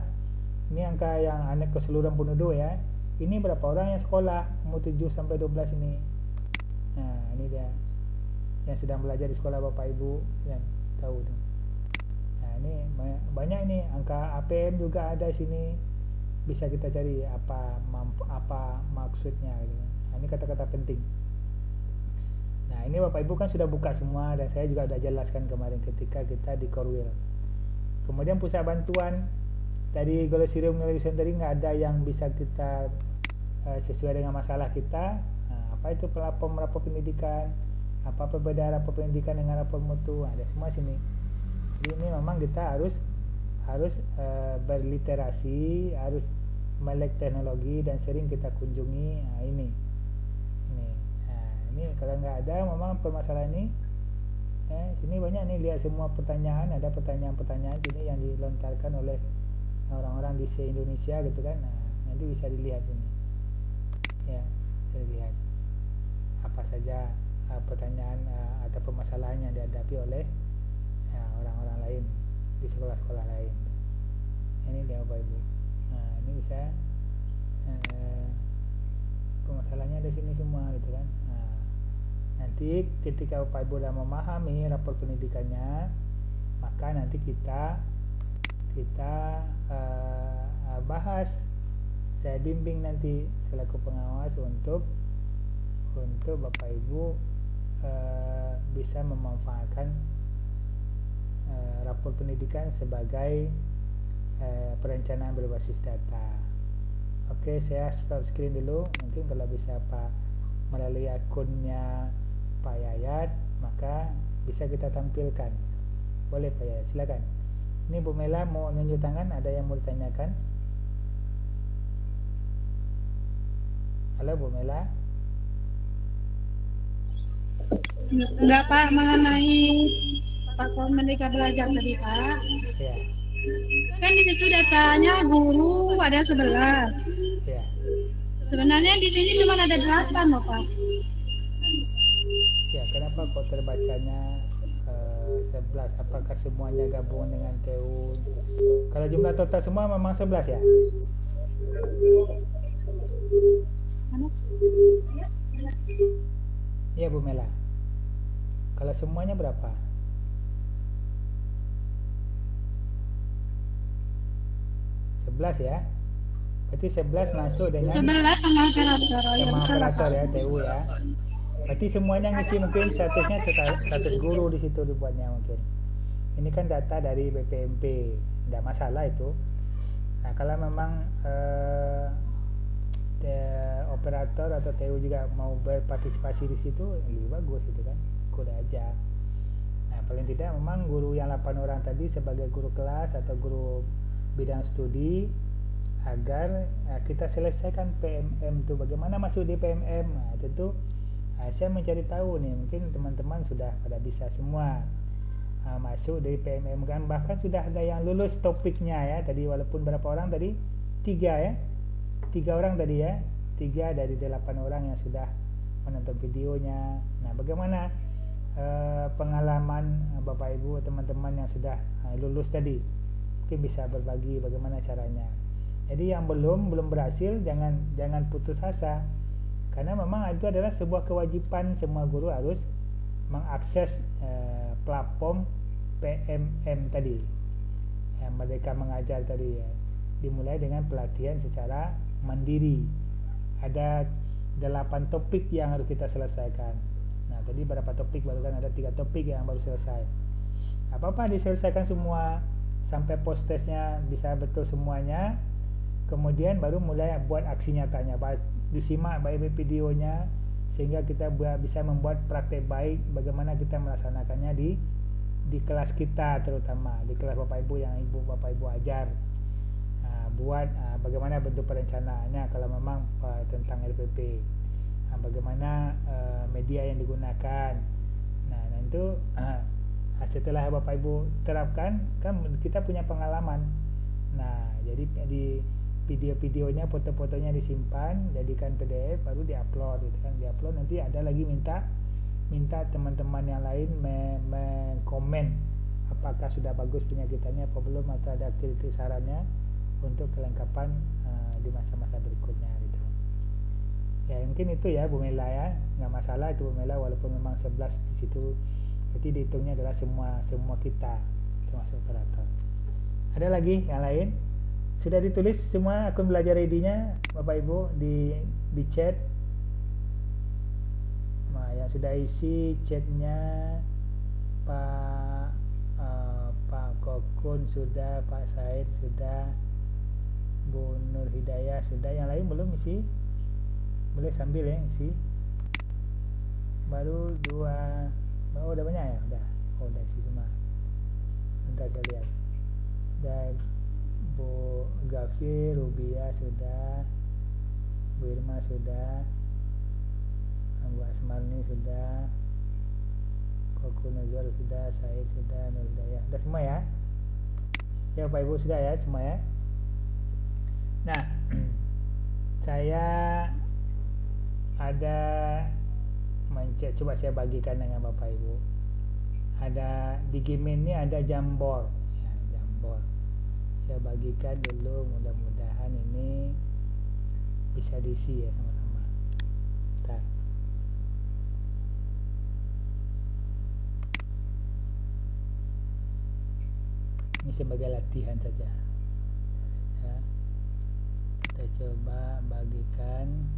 Ini angka yang anak keseluruhan penduduk ya. Ini berapa orang yang sekolah umur 7 sampai 12 ini. Nah, ini dia yang sedang belajar di sekolah Bapak Ibu yang tahu tuh. Nah, ini banyak nih angka APM juga ada sini. Bisa kita cari apa maksudnya gitu. Nah, ini kata-kata penting. Nah, ini Bapak Ibu kan sudah buka semua dan saya juga sudah jelaskan kemarin ketika kita di Korwil. Kemudian pusat bantuan tadi Glosiarium Navigation tadi nggak ada yang bisa kita sesuai dengan masalah kita. Nah, apa itu rapor pendidikan? Apa perbedaan rapor pendidikan dengan rapor mutu? Ada semua sini. Jadi ini memang kita harus berliterasi, harus melek teknologi dan sering kita kunjungi. Nah, ini kalau nggak ada memang permasalahan ini. Sini banyak nih, lihat semua pertanyaan, ada pertanyaan-pertanyaan sini yang dilontarkan oleh orang-orang di se-Indonesia gitu kan. Nah, nanti bisa dilihat ini. Ya, bisa dilihat apa saja pertanyaan atau permasalahan yang dihadapi oleh orang-orang lain di sekolah-sekolah lain. Ini dia Bapak Ibu. Nah, ini bisa permasalahannya di sini semua gitu kan. Nah, nanti ketika Bapak Ibu sudah memahami rapor pendidikannya, maka nanti kita bahas. Saya bimbing nanti selaku pengawas untuk Bapak Ibu bisa memanfaatkan rapor pendidikan sebagai perencanaan berbasis data. Oke, saya stop screen dulu. Mungkin kalau bisa Pak melalui akunnya Pak Yayat, maka bisa kita tampilkan. Boleh Pak Yayat, silakan. Ini Bu Mela mau nunjuk tangan, ada yang mau ditanyakan? Halo Bu Mela. Enggak Pak, mengenai platform Merdeka Belajar tadi Pak. Ya. Kan di situ datanya guru ada 11. Ya. Sebenarnya di sini cuma ada 8 loh Pak. Ya, kenapa kok terbacanya 11? Apakah semuanya gabung dengan TU? Kalau jumlah total semua memang 11 ya? Iya Bu Mela. Kalau semuanya berapa? Ya. Berarti 11 masuk dengan 11 sama operator ya, TU ya. Berarti semuanya ngisi, mungkin statusnya status guru di situ dibuatnya mungkin. Ini kan data dari BPMP, tidak masalah itu. Nah, kalau memang operator atau TU juga mau berpartisipasi di situ, lebih bagus gitu kan, kuda aja. Nah, paling tidak memang guru yang 8 orang tadi sebagai guru kelas atau guru bidang studi, agar kita selesaikan PMM itu. Bagaimana masuk di PMM? Nah, tentu saya mencari tahu nih, mungkin teman-teman sudah pada bisa semua masuk dari PMM kan, bahkan sudah ada yang lulus topiknya ya tadi, walaupun berapa orang tadi? 3 orang tadi ya, 3 dari 8 orang yang sudah menonton videonya. Nah, bagaimana pengalaman Bapak Ibu teman-teman yang sudah lulus tadi? Mungkin bisa berbagi bagaimana caranya. Jadi yang belum berhasil jangan putus asa, karena memang itu adalah sebuah kewajiban semua guru harus mengakses platform PMM tadi yang mereka mengajar tadi ya. Dimulai dengan pelatihan secara mandiri. Ada 8 topik yang harus kita selesaikan. Nah, tadi berapa topik? Baru kan ada 3 topik yang baru selesai. Apa-apa diselesaikan semua sampai post testnya bisa betul semuanya. Kemudian baru mulai buat aksi nyatanya. Disimak baik videonya sehingga kita bisa membuat praktek baik bagaimana kita melaksanakannya di kelas kita, terutama di kelas Bapak Ibu yang Bapak Ibu ajar. Buat bagaimana bentuk perencanaannya kalau memang tentang RPP, bagaimana media yang digunakan. Nah, itu setelah Bapak Ibu terapkan, kan kita punya pengalaman. Nah, jadi di video-videonya, foto-fotonya disimpan, jadikan PDF, baru diupload gitu kan. Diupload nanti ada lagi minta teman-teman yang lain komen apakah sudah bagus penyakitannya apa belum, atau ada kritik sarannya untuk kelengkapan di masa-masa berikutnya gitu. Ya mungkin itu ya Bu Mela ya, nggak masalah itu Bu Mela, walaupun memang 11 di situ, berarti dihitungnya adalah semua kita termasuk operator. Ada lagi yang lain? Sudah ditulis semua akun belajar ID-nya Bapak Ibu di chat. Nah, yang sudah isi chatnya Pak Kokun sudah, Pak Said sudah, Bu Nur Hidayah sudah, yang lain belum isi? Boleh sambil ya isi. Baru 2. Oh udah banyak ya? Udah isi semua. Bentar saya lihat. Dan Bu Gafir, Rubia sudah, Bu Irma sudah, Bu Asmarni sudah, Koko Nazar sudah, saya sudah, Nur Hidayah. Sudah semua ya? Ya Bapak Ibu sudah ya semua ya? Nah, saya ada mencet, coba saya bagikan dengan Bapak Ibu. Ada di game ini ada Jamboard ya, Jamboard. Saya bagikan dulu, mudah-mudahan ini bisa diisi ya sama-sama. Bentar. Ini sebagai latihan saja ya. Kita coba bagikan.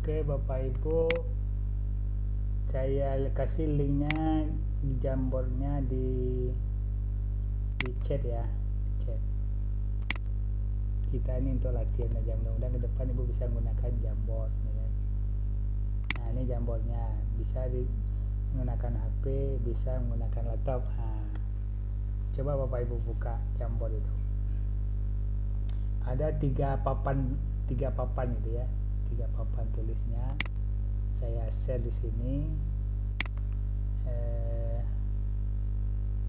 Oke Bapak Ibu, saya kasih linknya di Jamboardnya di chat ya, di chat. Kita ini untuk latihan aja, mudah-mudahan ke depan Ibu bisa menggunakan Jamboard ya. Nah ini Jamboardnya, bisa menggunakan HP, bisa menggunakan laptop. Nah, coba Bapak Ibu buka Jamboard itu. Ada 3 papan gitu ya. 3 papan tulisnya saya share di sini.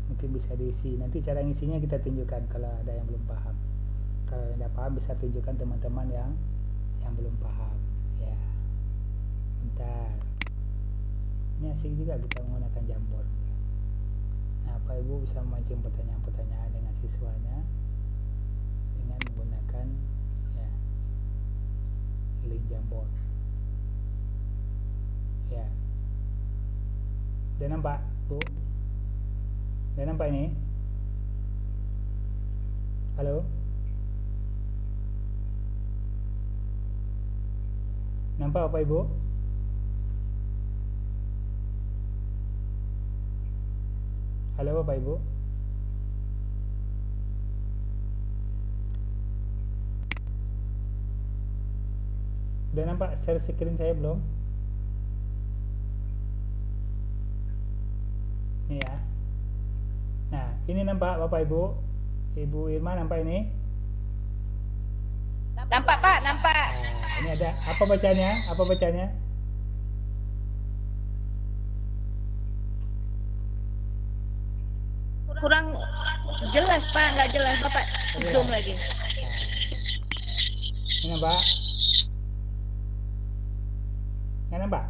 Mungkin bisa diisi. Nanti cara ngisinya kita tunjukkan kalau ada yang belum paham. Kalau tidak paham bisa tunjukkan teman-teman yang belum paham. Ya. Bentar. Ini asik juga kita menggunakan Jamboard. Nah, Pak Ibu bisa memancing pertanyaan-pertanyaan dengan siswanya dengan menggunakan ya link Jamboard. Ya. Udah nampak, Bu? Udah nampak ini? Halo? Nampak Bapak Ibu? Halo Bapak Ibu? Udah nampak share screen saya belum? Ini ya. Nah, ini nampak Bapak Ibu? Ibu Irma nampak ini? Nampak Pak, nampak. Nah, ini ada apa bacanya? Apa bacanya? Kurang jelas Pak, nggak jelas Bapak. Zoom lagi. Ini nampak? Nggak nampak?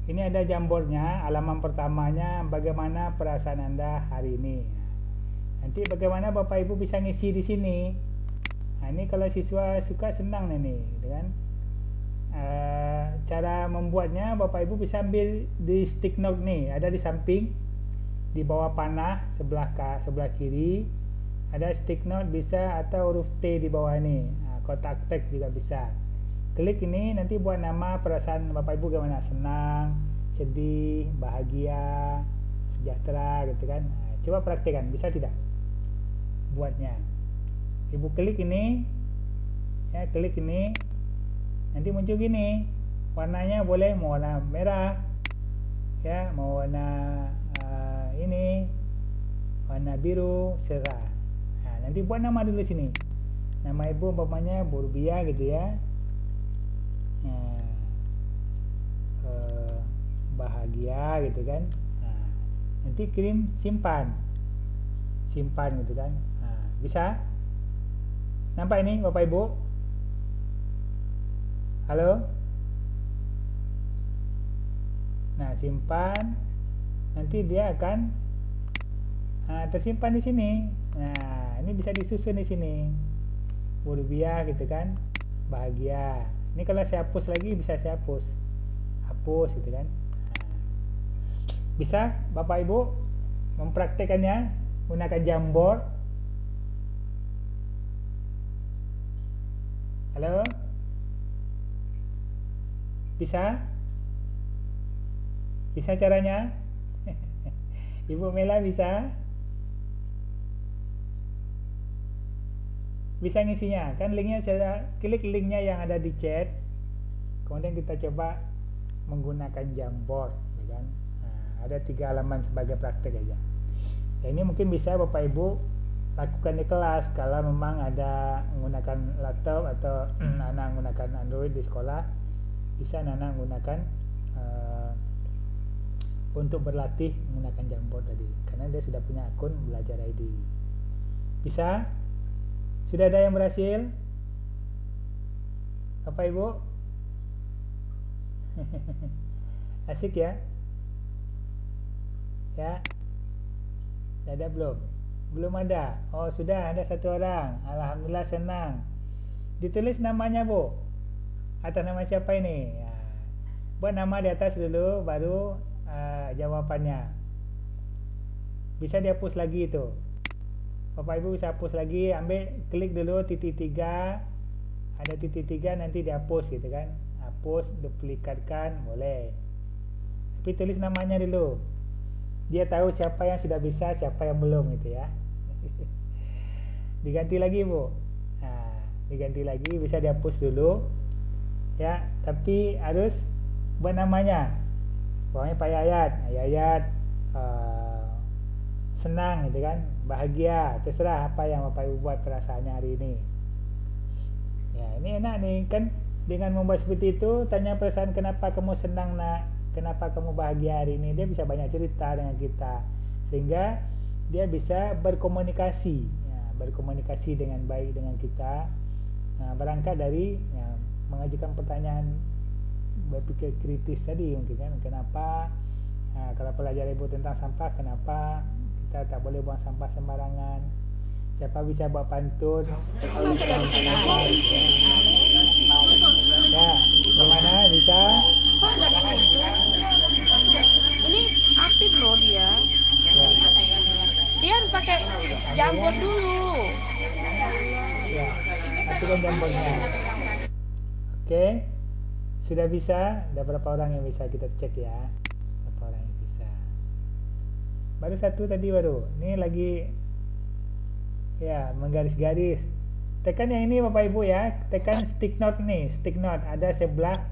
Ini ada Jamboardnya, halaman pertamanya bagaimana perasaan Anda hari ini. Nanti bagaimana Bapak Ibu bisa ngisi di sini. Nah, ini kalau siswa suka senang nih, gitu kan? Cara membuatnya Bapak Ibu bisa ambil di stick note nih, ada di samping. di bawah panah sebelah kiri ada stick note bisa, atau huruf T di bawah ini. Kotak teks juga bisa. Klik ini, nanti buat nama perasaan Bapak Ibu gimana, senang, sedih, bahagia, sejahtera gitu kan. Coba praktekkan, bisa tidak buatnya? Ibu klik ini ya, klik ini, nanti muncul gini. Warnanya boleh mau warna merah ya, mau warna ini warna biru, serah. Nanti buat nama dulu sini. Nama ibu umpamanya Burbia gitu ya. Bahagia gitu kan. Nanti kirim simpan gitu kan. Bisa? Nampak ini Bapak Ibu? Halo? Nah, simpan. Nanti dia akan tersimpan di sini. Nah, ini bisa disusun di sini. Burbia gitu kan. Bahagia. Ini kalau saya hapus lagi bisa saya hapus gitu kan. Bisa Bapak Ibu mempraktekannya menggunakan Jamboard. Halo? Bisa? Bisa caranya? Ibu Mela bisa? Bisa ngisinya, kan linknya saya klik linknya yang ada di chat, kemudian kita coba menggunakan Jamboard ya kan. Ada 3 halaman sebagai praktek aja ya. Ini mungkin bisa Bapak Ibu lakukan di kelas kalau memang ada menggunakan laptop atau anak menggunakan Android di sekolah. Bisa anak menggunakan untuk berlatih menggunakan Jamboard tadi, karena dia sudah punya akun Belajar ID. Bisa? Sudah ada yang berhasil? Bapak Ibu? Asik ya? Ya? Sudah ada belum? Belum ada? Oh sudah, ada 1 orang. Alhamdulillah, senang. Ditulis namanya Bu. Atas nama siapa ini? Ya. Buat nama di atas dulu, baru jawabannya. Bisa dihapus lagi itu. Bapak Ibu bisa hapus lagi, ambil klik dulu titik 3, ada titik 3 nanti dihapus gitu kan. Hapus, duplikatkan boleh. Tapi tulis namanya dulu. Dia tahu siapa yang sudah bisa, siapa yang belum gitu ya. Diganti lagi Bu. Nah, diganti lagi, bisa dihapus dulu. Ya, tapi harus buat namanya. Pokoknya Pak Yayat, senang gitu kan, bahagia, terserah apa yang Bapak Ibu buat perasaannya hari ini. Ya, ini enak nih kan, dengan membuat seperti itu, tanya perasaan kenapa kamu senang nak, kenapa kamu bahagia hari ini, dia bisa banyak cerita dengan kita, sehingga dia bisa berkomunikasi ya, berkomunikasi dengan baik dengan kita. Nah, berangkat dari ya, mengajukan pertanyaan berpikir kritis tadi mungkin kan, kenapa kalau pelajaran Ibu tentang sampah, kenapa kita tak boleh buang sampah sembarangan, siapa bisa buat pantun ya, gimana bisa Ini aktif loh dia. ya, Dia pakai Jamboard dulu. ya itu kan Jamboardnya. Oke, sudah bisa. Ada berapa orang yang bisa kita cek ya, berapa orang yang bisa. Baru 1 tadi baru. Ini lagi ya menggaris-garis. Tekan yang ini Bapak Ibu ya, tekan stick note nih, stick note ada sebelah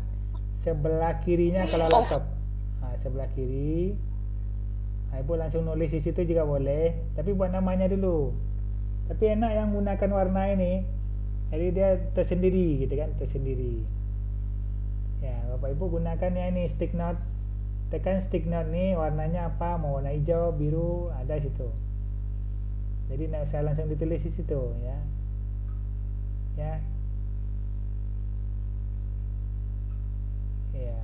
kirinya kalau laptop. Nah, sebelah kiri. Nah, Ibu langsung nulis di situ juga boleh, tapi buat namanya dulu. Tapi enak yang menggunakan warna ini. Jadi dia tersendiri gitu kan, tersendiri. Ya, Bapak Ibu gunakan yang ini stick note. Tekan stick note nih, warnanya apa? Mau warna hijau, biru, ada situ. Jadi nggak usah langsung ditulis di situ ya. Ya. Ya.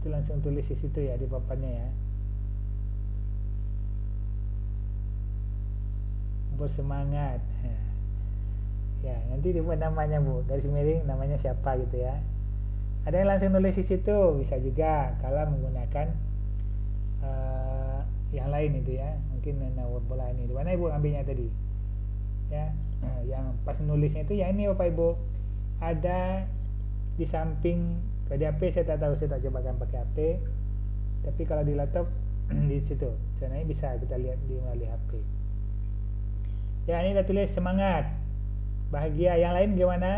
Itu langsung tulis di situ ya, di papannya ya. Bersemangat. Ya, nanti dibuat namanya Bu, garis miring namanya siapa gitu ya. Ada yang langsung nulis di situ, bisa juga kalau menggunakan yang lain itu ya, mungkin bola ini. Di mana Ibu ambilnya tadi? Ya, yang pas nulisnya itu yang ini Bapak Ibu. Ada di samping, kalau di HP saya tak tahu, saya tak cobakan pakai HP. Tapi kalau di laptop di situ, sebenarnya bisa kita lihat di melalui HP. Ya, ini dah tulis semangat, bahagia. Yang lain gimana?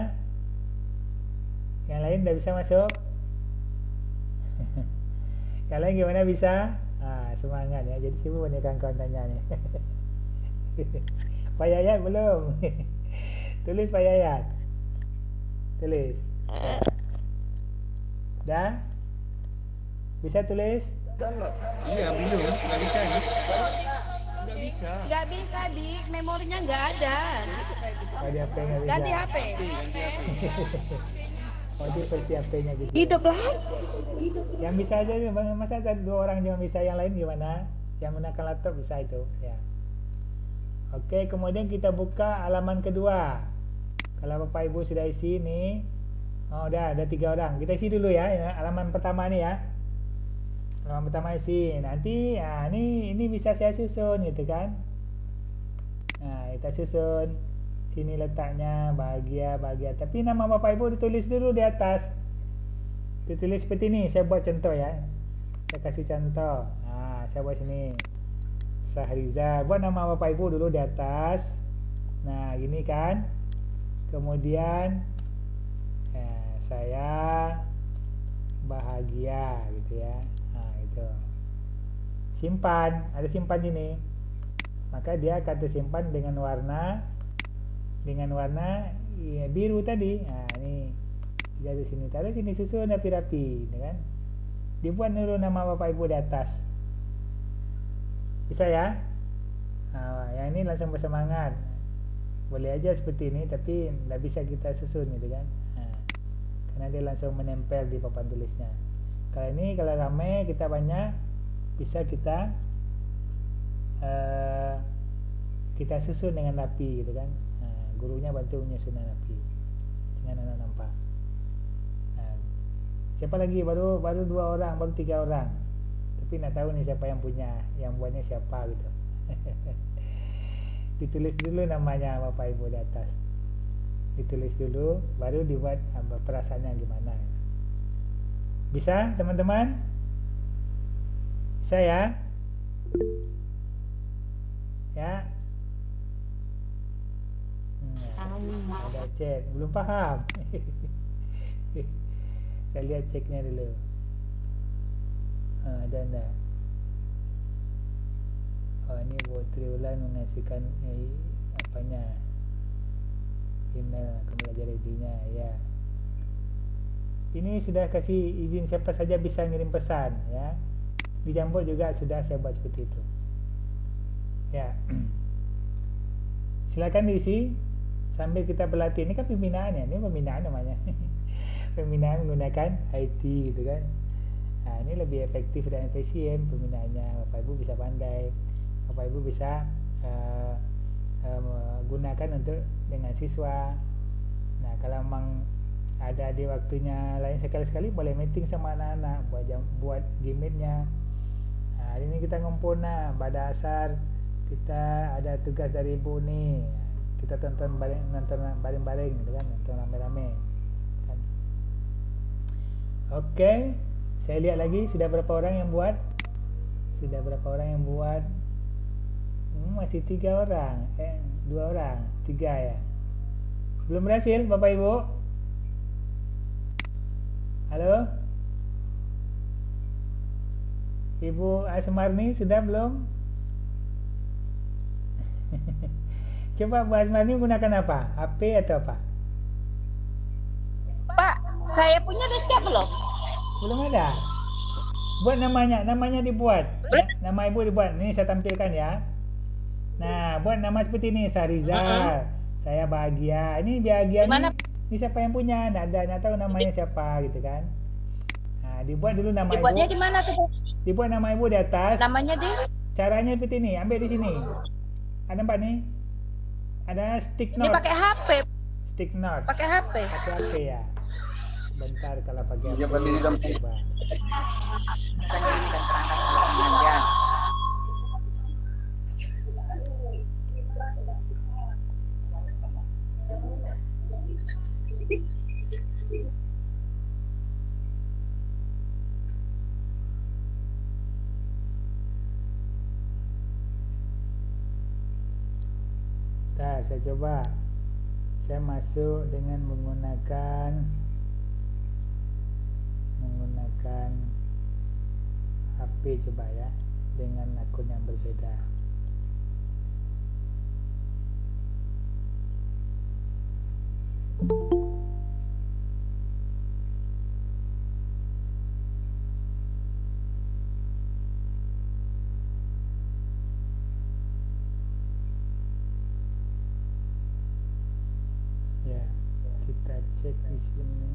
Yang lain dah bisa masuk? Yang lain gimana bisa? Semangat ya. Jadi sibuk banyak kawan-kawan tanya nih. Pak Yayat belum? Tulis Pak Yayat. Tulis. Dah? Bisa tulis? Iya, belum. Nggak bisa ya? Nggak bisa. Nggak bisa, Dik. Memorinya nggak ada. Oh, di HP nggak bisa. Ganti HP. Oh, di versi HP-nya gitu. Hidup lagi. Yang bisa aja, masa ada 2 orang cuma bisa, yang lain gimana? Yang menggunakan laptop bisa itu ya. Oke, kemudian kita buka halaman kedua. Kalau Bapak Ibu sudah isi nih, oh udah ada 3 orang. Kita isi dulu ya, halaman pertama nih ya. Halaman pertama isi. Nanti ya, ini bisa saya susun gitu kan. Nah, kita susun. Sini letaknya bahagia. Tapi nama Bapak Ibu ditulis dulu di atas. Ditulis seperti ini. Saya buat contoh ya. Saya kasih contoh. Nah, saya buat sini. Sahrizal. Buat nama Bapak Ibu dulu di atas. Nah, gini kan. Kemudian saya bahagia gitu ya. Nah, itu. Simpan. Ada simpan sini. Maka dia akan tersimpan dengan warna ya, biru tadi. Nah, ini jadi sini, taruh sini, susun rapi-rapi, kan? Dibuat dulu nama Bapak Ibu di atas. Bisa ya? Nah, yang ini langsung bersemangat. Boleh aja seperti ini, tapi tidak bisa kita susun gitu kan? Nah, karena dia langsung menempel di papan tulisnya. Kalau ini kalau ramai, kita banyak, bisa kita susun dengan rapi gitu kan? Gurunya bantu menyusun rapi dengan anak nampak. Nah, siapa lagi? Baru 2 orang, baru 3 orang. Tapi nak tahu nih siapa yang punya, yang buatnya siapa gitu. Ditulis dulu namanya Bapak Ibu di atas. Ditulis dulu, baru dibuat perasaannya gimana. Bisa teman-teman? Bisa ya? Ya. Ada chat, belum paham. Saya lihat ceknya dulu. Ada enggak? Oh, ini buat Triulan mengasihkan apanya? Email belajar ID-nya ya. Ini sudah kasih izin siapa saja bisa ngirim pesan ya. Di Jamboard juga sudah saya buat seperti itu. Ya. Silakan diisi sambil kita berlatih. Ini kan pembinaan ya, ini pembinaan namanya. Pembinaan menggunakan IT gitu kan. Nah, ini lebih efektif dan efisien pembinaannya. Bapak Ibu bisa pandai, Bapak Ibu bisa gunakan untuk dengan siswa. Nah, kalau memang ada di waktunya lain sekali-sekali boleh meeting sama anak-anak buat gimmicknya. Nah, hari ini kita ngumpul pada asar kita ada tugas dari Ibu nih. Kita nonton bareng-bareng gitu kan, nonton rame-rame kan. Oke, saya lihat lagi sudah berapa orang yang buat? Masih 3 orang, 2 orang, 3 ya. Belum berhasil Bapak Ibu? Halo? Ibu Asmarni sudah belum? Coba Bu Asmarni menggunakan apa? HP atau apa? Pak, saya punya udah siap belum? Belum ada. Buat namanya dibuat. Ya, nama Ibu dibuat. Ini saya tampilkan ya. Nah, buat nama seperti ini, Sahrizal. Saya bahagia. Ini bahagia nih. Ini siapa yang punya? Nggak tahu namanya siapa gitu kan. Nah, dibuat dulu nama Dibuatnya Ibu. di mana tuh? Dibuat nama Ibu di atas. Namanya di? Caranya seperti ini. Ambil di sini. Ada nampak nih? Ada stick Ini note. pakai HP. Stick note. Pakai HP. Pakai HP ya. Bentar kalau pakai HP. Coba. Nah, saya coba. Saya masuk dengan menggunakan HP coba ya, dengan akun yang berbeda. Ya, kita cek di sini.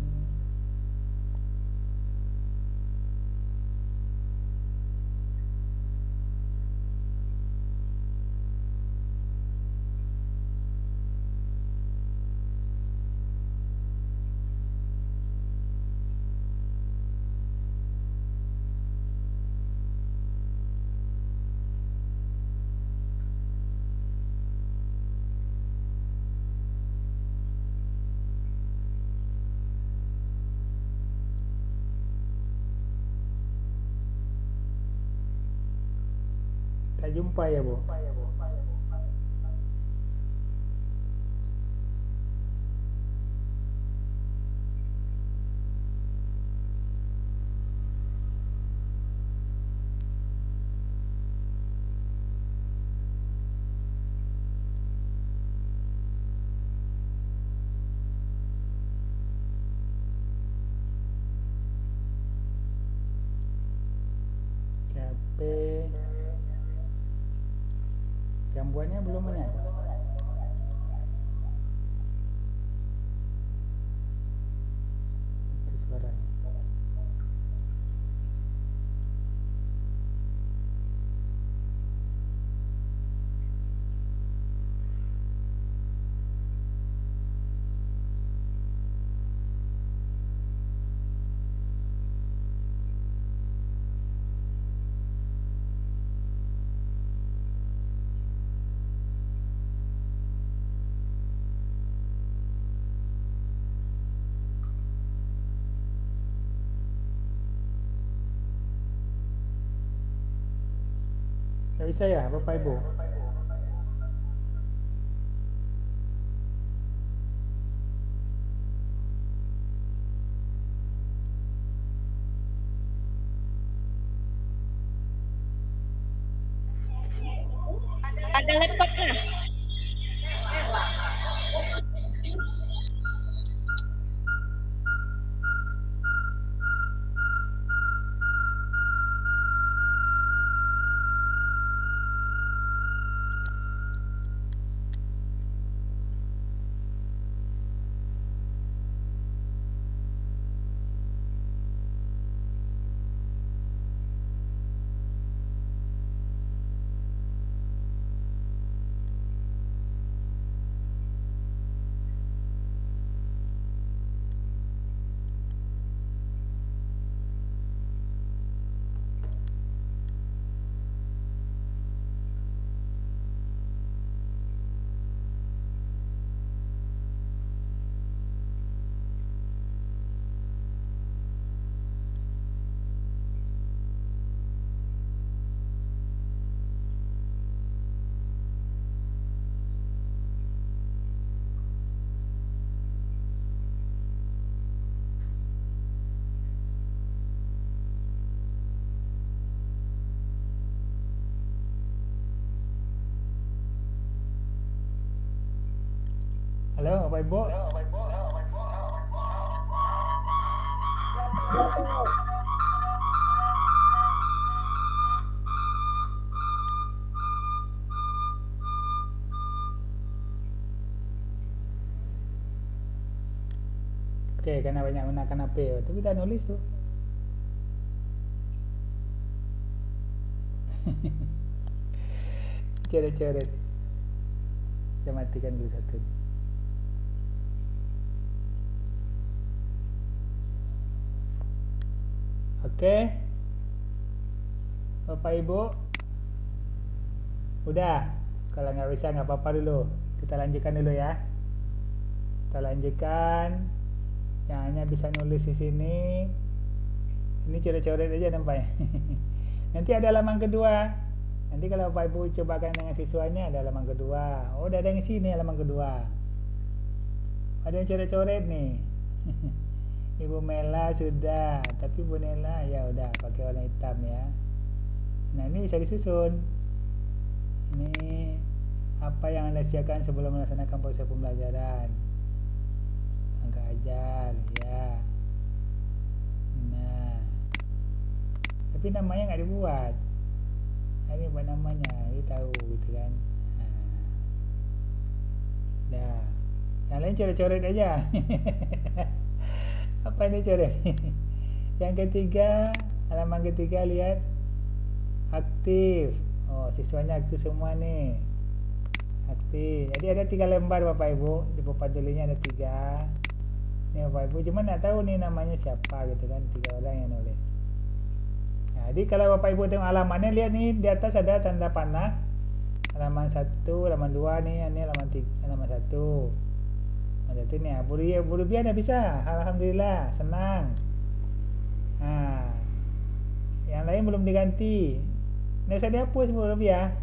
Tak jumpa ya, Bu? HP yang buatnya belum menyala. Itu suaranya. Tak bisa ya, Bapak Ibu? Ada laptopnya. Halo, Bapak Ibu. Oke, karena banyak menggunakan HP, itu kita nulis tuh. Coret-coret. Saya matikan dulu satu. Oke, Bapak Ibu, udah. Kalau nggak bisa nggak apa-apa dulu. Kita lanjutkan dulu ya. Kita lanjutkan. Yang hanya bisa nulis di sini. Ini coret-coret aja nampaknya. Nanti ada halaman kedua. Nanti kalau Bapak Ibu cobakan dengan siswanya ada halaman kedua. Oh, udah ada yang isi nih halaman kedua. Ada yang coret-coret nih. Ibu Mela sudah, tapi Bu Nela ya udah pakai warna hitam ya. Nah, ini bisa disusun. Ini apa yang Anda siapkan sebelum melaksanakan proses pembelajaran. Angka ajar ya. Nah, tapi namanya nggak dibuat. Ini buat namanya, dia tahu gitu kan. Dah, yang lain coret-coret aja. Apa ini coret? Yang ketiga, halaman ketiga lihat aktif. Oh, siswanya aktif semua nih. Aktif. Jadi ada 3 lembar Bapak Ibu. Di papan tulisnya ada 3. Ini Bapak Ibu, cuma nggak tahu nih namanya siapa gitu kan. 3 orang yang nulis. Jadi kalau Bapak Ibu tengok halamannya, lihat nih di atas ada tanda panah. Halaman 1, halaman 2 nih, ini halaman 3, halaman 1. Halaman 1 nih, Bu Rubiah udah bisa. Alhamdulillah, senang. Nah, yang lain belum diganti. Nggak usah dihapus Bu Rubiah.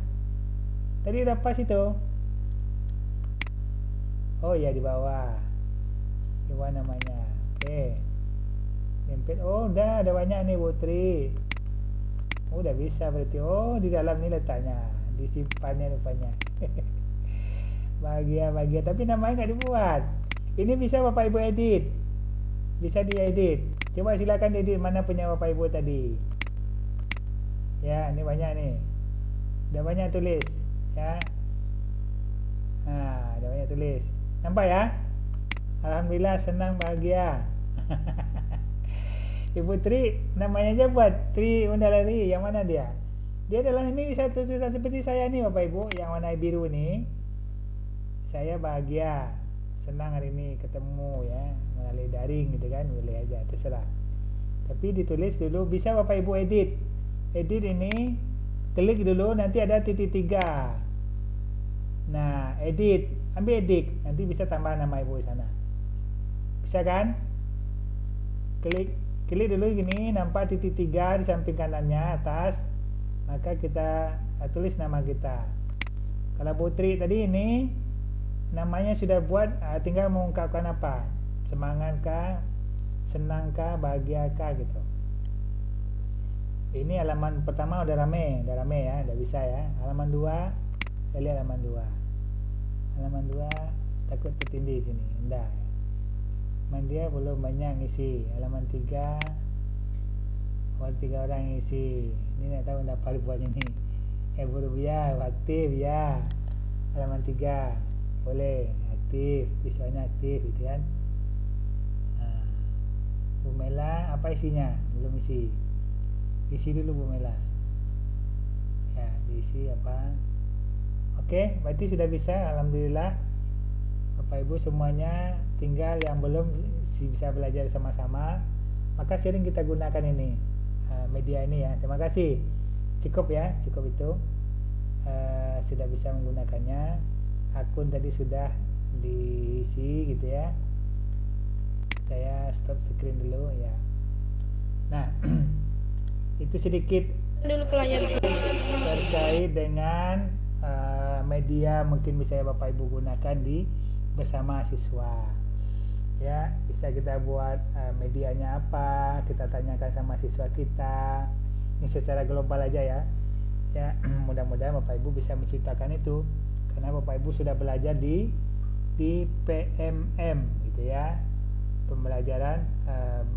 Tadi udah pas itu. Oh iya, di bawah. Di bawah namanya. Oke. Jempit. Oh, udah ada banyak nih Bu Tri. Oh, udah bisa berarti. Oh, di dalam ini letaknya, disimpannya rupanya. Bahagia, tapi namanya nggak dibuat. Ini bisa Bapak Ibu edit, bisa diedit. Coba silakan edit mana punya Bapak Ibu tadi. Ya, ini banyak nih, udah banyak tulis ya. Nah, udah banyak tulis. Nampak ya? Alhamdulillah, senang, bahagia. Ibu Tri, namanya aja buat Tri Undalari. Yang mana dia? Dia adalah ini satu seperti saya nih Bapak Ibu, yang warna biru nih. Saya bahagia, senang hari ini ketemu ya, melalui daring gitu kan, boleh aja, terserah. Tapi ditulis dulu, bisa Bapak Ibu edit. Edit ini, klik dulu, nanti ada titik 3. Nah, edit, ambil edit, nanti bisa tambah nama Ibu di sana. Bisa kan? Klik dulu gini, nampak titik 3 di samping kanannya atas, maka kita tulis nama kita. Kalau Putri tadi ini namanya sudah buat, tinggal mengungkapkan apa, semangat kah, senang kah, bahagia kah gitu. Ini halaman pertama udah rame ya, udah bisa ya. Halaman 2, saya lihat halaman 2. Halaman 2 takut tertindih sini, enggak. Dia belum banyak ngisi. Halaman 3, 3 orang ngisi. Ini nggak tahu dapat buat ini. Bu Rubiah aktif ya. Halaman 3 boleh aktif, siswanya aktif gitu kan. Bu Mela apa isinya? Belum isi. Isi dulu Bu Mela. Ya, diisi apa? Oke, berarti sudah bisa. Alhamdulillah. Bapak Ibu semuanya, tinggal yang belum bisa belajar sama-sama, maka sering kita gunakan ini media ini ya. Terima kasih. Cukup ya, cukup itu. Sudah bisa menggunakannya. Akun tadi sudah diisi gitu ya. Saya stop screen dulu ya. Nah, itu sedikit Dulu ke layar terkait dengan media mungkin bisa Bapak Ibu gunakan bersama siswa ya. Bisa kita buat medianya apa, kita tanyakan sama siswa kita. Ini secara global aja ya. Mudah-mudahan Bapak Ibu bisa menciptakan itu, karena Bapak Ibu sudah belajar di PMM gitu ya, pembelajaran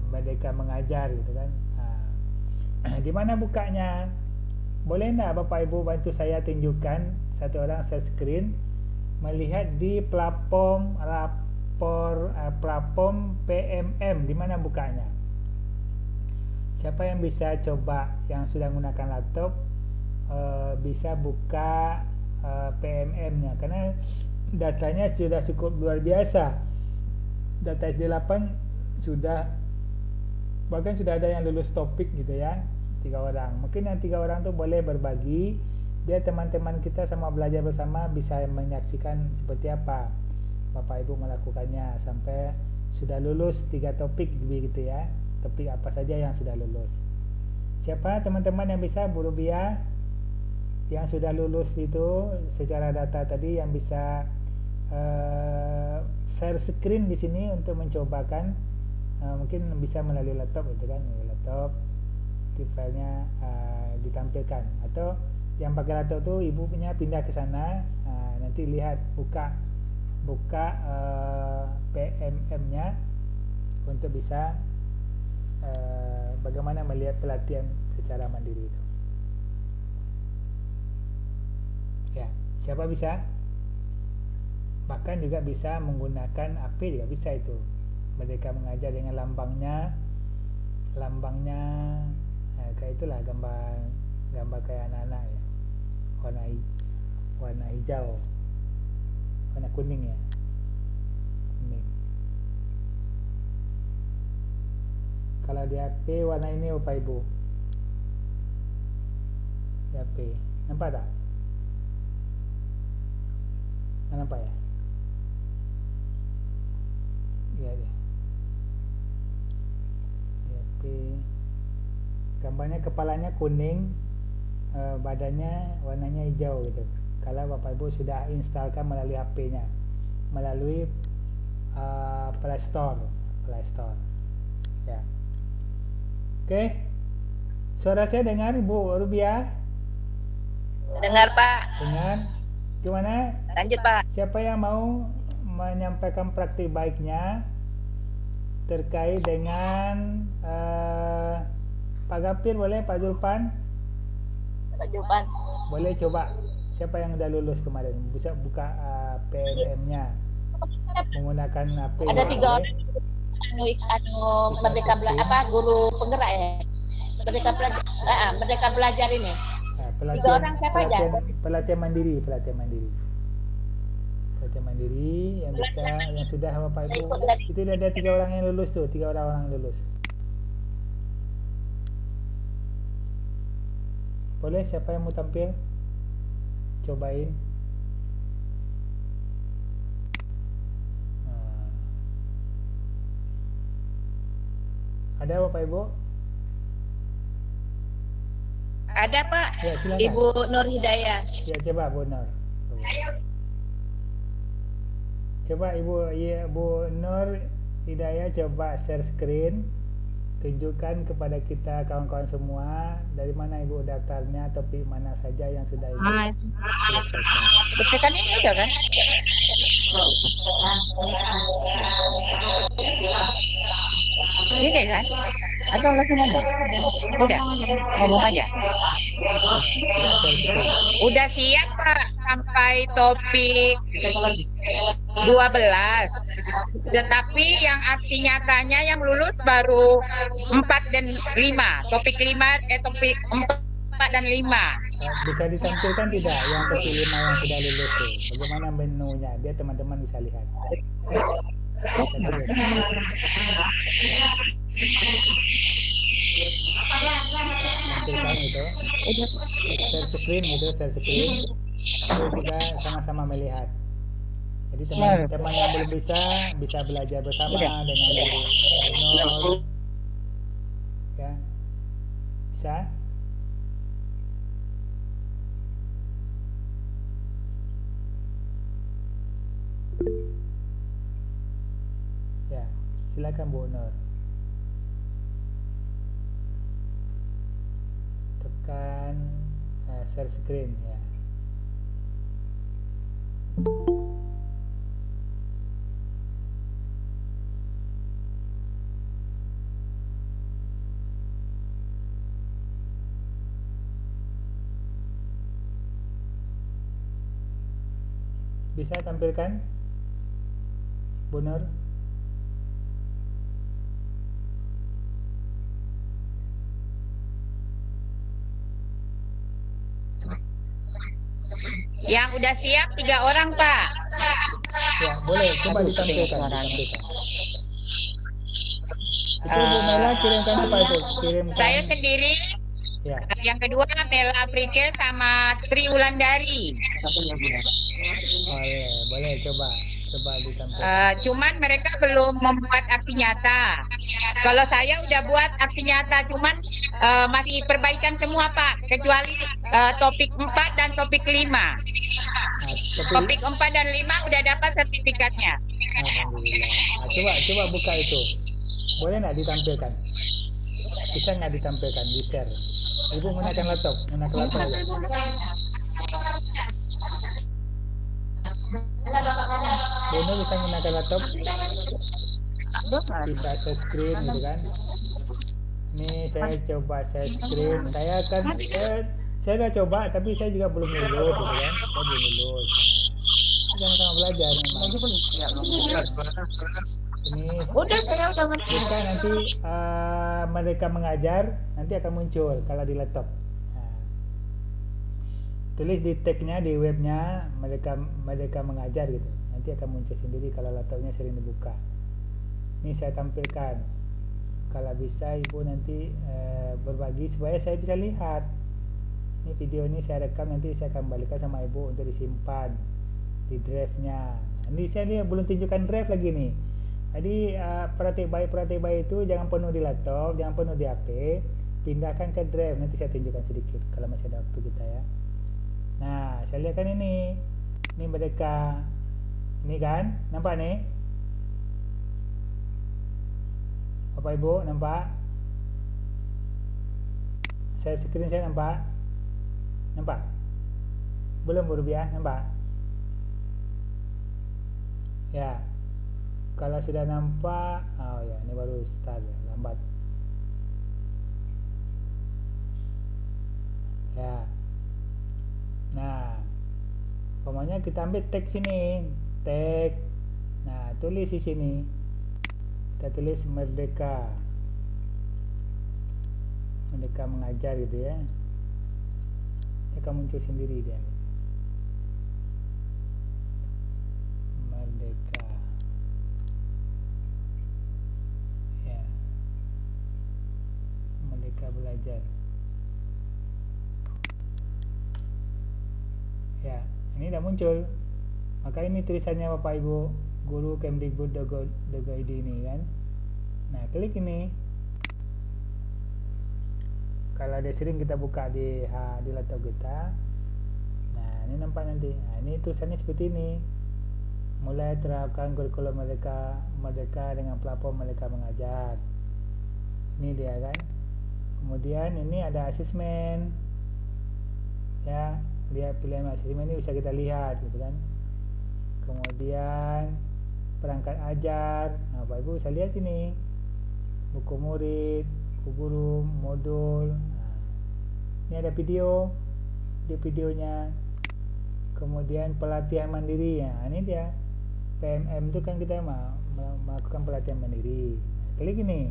Merdeka Mengajar gitu kan. Di mana bukanya? Boleh enggak Bapak Ibu bantu saya tunjukkan, satu orang share screen, melihat di platform PMM, di mana bukanya? Siapa yang bisa coba, yang sudah menggunakan laptop bisa buka PMM-nya, karena datanya sudah cukup luar biasa. Data SD8 sudah, bahkan sudah ada yang lulus topik gitu ya, 3 orang. Mungkin yang 3 orang tuh boleh berbagi, biar teman-teman kita sama belajar bersama bisa menyaksikan seperti apa Bapak Ibu melakukannya sampai sudah lulus 3 topik begitu ya. Topik apa saja yang sudah lulus. Siapa teman-teman yang bisa? Bu Rubiah, yang sudah lulus itu secara data tadi yang bisa share screen di sini untuk mencobakan, mungkin bisa melalui laptop gitu kan, melalui laptop di filenya ditampilkan, atau yang pakai laptop tuh ibu punya pindah ke sana, nanti lihat buka PMM-nya untuk bisa bagaimana melihat pelatihan secara mandiri itu. Ya, siapa bisa? Bahkan juga bisa menggunakan AP juga bisa itu. Mereka mengajar dengan lambangnya kayak itulah, gambar kayak anak-anak ya. Warna hijau, warna kuning ya. Kuning. Kalau di HP warna ini Bapak Ibu. Di HP. Nampak tak? Nampak ya? Ya. HP. Gambarnya kepalanya kuning, badannya warnanya hijau gitu. Kalau Bapak Ibu sudah instalkan melalui HP-nya, melalui Play Store. Ya. Oke. Suara saya dengar Ibu Rubiah? Dengar Pak. Dengar. Gimana? Lanjut Pak. Siapa yang mau menyampaikan praktik baiknya terkait dengan Pak Gapir boleh, Pak Zulpan? Pak Julpan. Boleh coba. Siapa yang udah lulus kemarin bisa buka PMM-nya menggunakan HP? Ada 3 orang Merdeka Belajar, guru penggerak ya. Merdeka Belajar ini. Nah, 3 orang siapa aja? Pelatihan mandiri yang bisa, yang sudah Bapak Ibu itu ada 3 orang yang lulus tuh, 3 orang lulus. Boleh, siapa yang mau tampil? Cobain. Ada Bapak Ibu? Ada Pak. Ya, silakan. Ibu Nur Hidayah. Ya, coba Bu Nur. Coba Ibu Nur Hidayah coba share screen. Tunjukkan kepada kita kawan-kawan semua dari mana Ibu daftarnya, topik mana saja yang sudah Ibu selesaikan. Buktikan ini udah kan? Ini kan? Atau langsung ngomong? Udah, ngomong aja. Udah siap Pak sampai topik 12. Tetapi yang aksi nyatanya yang lulus baru 4 dan 5. Topik 4 dan 5. Bisa ditampilkan tidak yang topik 5 yang sudah lulus tuh? Bagaimana menunya? Biar teman-teman bisa lihat. Tampilkan itu. Share screen. Itu kita sama-sama melihat. Jadi teman-teman yang belum bisa belajar bersama dengan Nur. Ya. Bisa? Ya, silakan Bu Nur. Tekan share screen ya. Bisa tampilkan Bu Nur? Yang udah siap 3 orang Pak. Ya, boleh coba ditampilkan. Itu Bu Mela kirimkan apa itu? Kirimkan. Saya sendiri. Ya. Yang kedua Mela Afrika sama Tri Wulandari. Boleh coba ditampilkan. Cuman mereka belum membuat aksi nyata. Kalau saya udah buat aksi nyata, cuman masih perbaikan semua Pak, kecuali topik 4 dan topik 5. Nah, tapi Topik 4 dan 5 udah dapat sertifikatnya. alhamdulillah. Nah, coba buka itu. Boleh nggak ditampilkan? Bisa nggak ditampilkan di share? Ibu menggunakan laptop aja. Bunu bisa menggunakan laptop, bisa share screen gitu kan. Ini saya coba share screen. Saya udah coba, tapi saya juga belum lulus gitu kan. Saya belum lulus. Sama-sama belajar memang. Ini Udah saya udah bisa nanti mereka mengajar, nanti akan muncul kalau di laptop. Nah, tulis di tagnya di webnya mereka mengajar gitu, nanti akan muncul sendiri kalau laptopnya sering dibuka. Ini saya tampilkan, kalau bisa ibu nanti berbagi supaya saya bisa lihat. Ini video ini saya rekam, nanti saya akan balikan sama ibu untuk disimpan di drive-nya. Ini saya belum tunjukkan drive lagi nih. Jadi perhati baik itu jangan penuh di laptop, jangan penuh di HP, pindahkan ke drive. Nanti saya tunjukkan sedikit kalau masih ada waktu kita ya. Nah, saya lihat kan ini mereka, ini kan, nampak nih, Bapak Ibu nampak? Saya screen saya nampak? Belum Bu Rubiah, nampak? Ya. Kalau sudah nampak, oh ya, ini baru start ya, lambat. Ya. Nah, pokoknya kita ambil tag sini, tag. Nah, tulis di sini. Kita tulis Merdeka. Merdeka mengajar gitu ya. Dia akan muncul sendiri dia. Merdeka. Belajar ya, ini udah muncul. Maka ini tulisannya Bapak Ibu guru Kemdikbud.go.id ini kan. Nah, klik ini. Kalau ada sering kita buka di laptop kita. Nah, ini nampak nanti. Nah, ini tulisannya seperti ini. Mulai terapkan kurikulum Merdeka dengan platform Merdeka Mengajar. Ini dia kan. Kemudian ini ada asesmen ya, lihat pilihan asesmen ini bisa kita lihat gitu kan. Kemudian perangkat ajar. Nah, Bapak Ibu bisa lihat sini buku murid, buku guru, modul. Nah, ini ada videonya. Kemudian pelatihan mandiri ya, ini dia PMM itu kan kita melakukan pelatihan mandiri. Nah, klik ini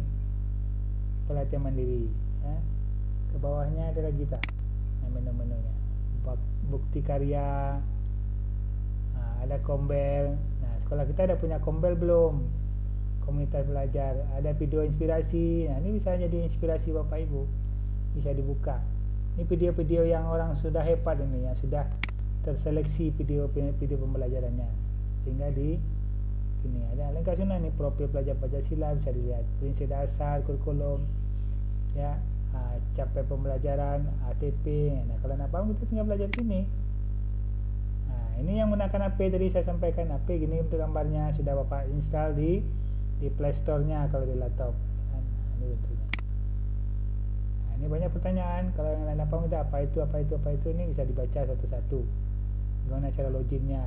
pelatihan mandiri ya. Ke bawahnya adalah kita, nah, menu-menunya bukti karya. Nah, ada kombel. Nah, sekolah kita ada punya kombel belum, komunitas belajar. Ada video inspirasi. Nah, ini bisa jadi inspirasi Bapak Ibu, bisa dibuka. Ini video-video yang orang sudah hebat ini, yang sudah terseleksi video pembelajarannya, sehingga di ini ada lengkap sunnah nih, profil pelajar Pancasila bisa dilihat, prinsip dasar, kurikulum ya, capaian pembelajaran, ATP. Nah, kalau nak paham kita tinggal belajar sini. Nah, ini yang menggunakan HP tadi saya sampaikan, HP gini untuk gambarnya sudah Bapak install di Play Store-nya kalau di laptop. Nah, ini bentuknya. Nah, ini banyak pertanyaan. Kalau yang lain paham kita apa itu, ini bisa dibaca satu-satu. Bagaimana cara loginnya,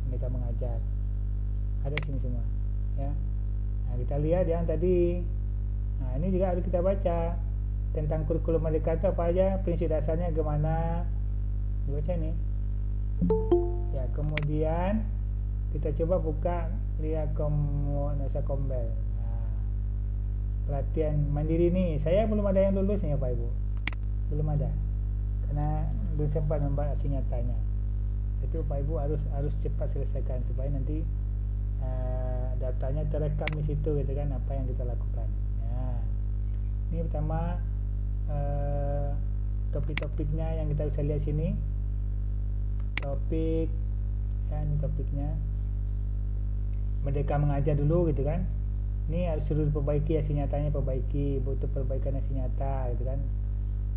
mereka mengajar. Ada sini semua ya. Nah, kita lihat yang tadi. Nah, ini juga harus kita baca tentang kurikulum Merdeka itu apa aja, prinsip dasarnya gimana, dibaca nih ya. Kemudian kita coba buka, lihat Nusa Kombel. Nah, pelatihan mandiri nih, saya belum ada yang lulus nih Bapak Ibu, belum ada karena belum sempat membuat aksi nyatanya. Itu Bapak Ibu harus cepat selesaikan supaya nanti datanya terekam di situ gitu kan, apa yang kita lakukan ya. Ini pertama topik-topiknya yang kita bisa lihat sini, topik ya, ini topiknya Merdeka Mengajar dulu gitu kan. Ini harus suruh diperbaiki, hasil nyatanya perbaiki, butuh perbaikan hasil nyata gitu kan.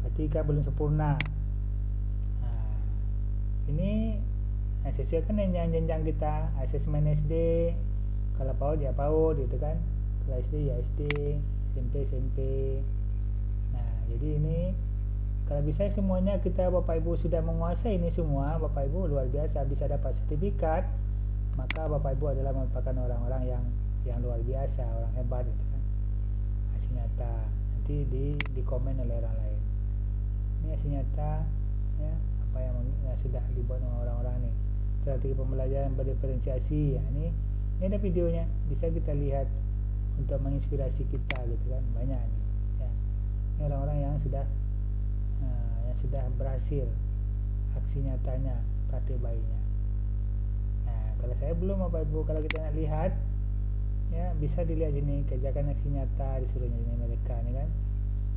Berarti kan belum sempurna. Nah, ini sesuaikan dengan jenjang kita, asesmen SD. Kalau PAUD ya PAUD gitu kan. Kalau SD ya SD, SMP SMP. Nah, jadi ini kalau bisa semuanya kita Bapak Ibu sudah menguasai ini semua, Bapak Ibu luar biasa, bisa dapat sertifikat, maka Bapak Ibu adalah merupakan orang-orang yang luar biasa, orang hebat gitu kan. Hasil nyata nanti di komen oleh orang lain. Ini hasil nyata ya, apa yang sudah dibuat oleh orang-orang nih. Strategi pembelajaran berdiferensiasi ya, ini ada videonya, bisa kita lihat untuk menginspirasi kita gitu kan, banyak nih ya. Ini orang-orang yang sudah berhasil aksi nyatanya, praktik baiknya. Nah, kalau saya belum Bapak Ibu, kalau kita nak lihat ya bisa dilihat sini kerjakan aksi nyata disuruhnya ini mereka nih kan.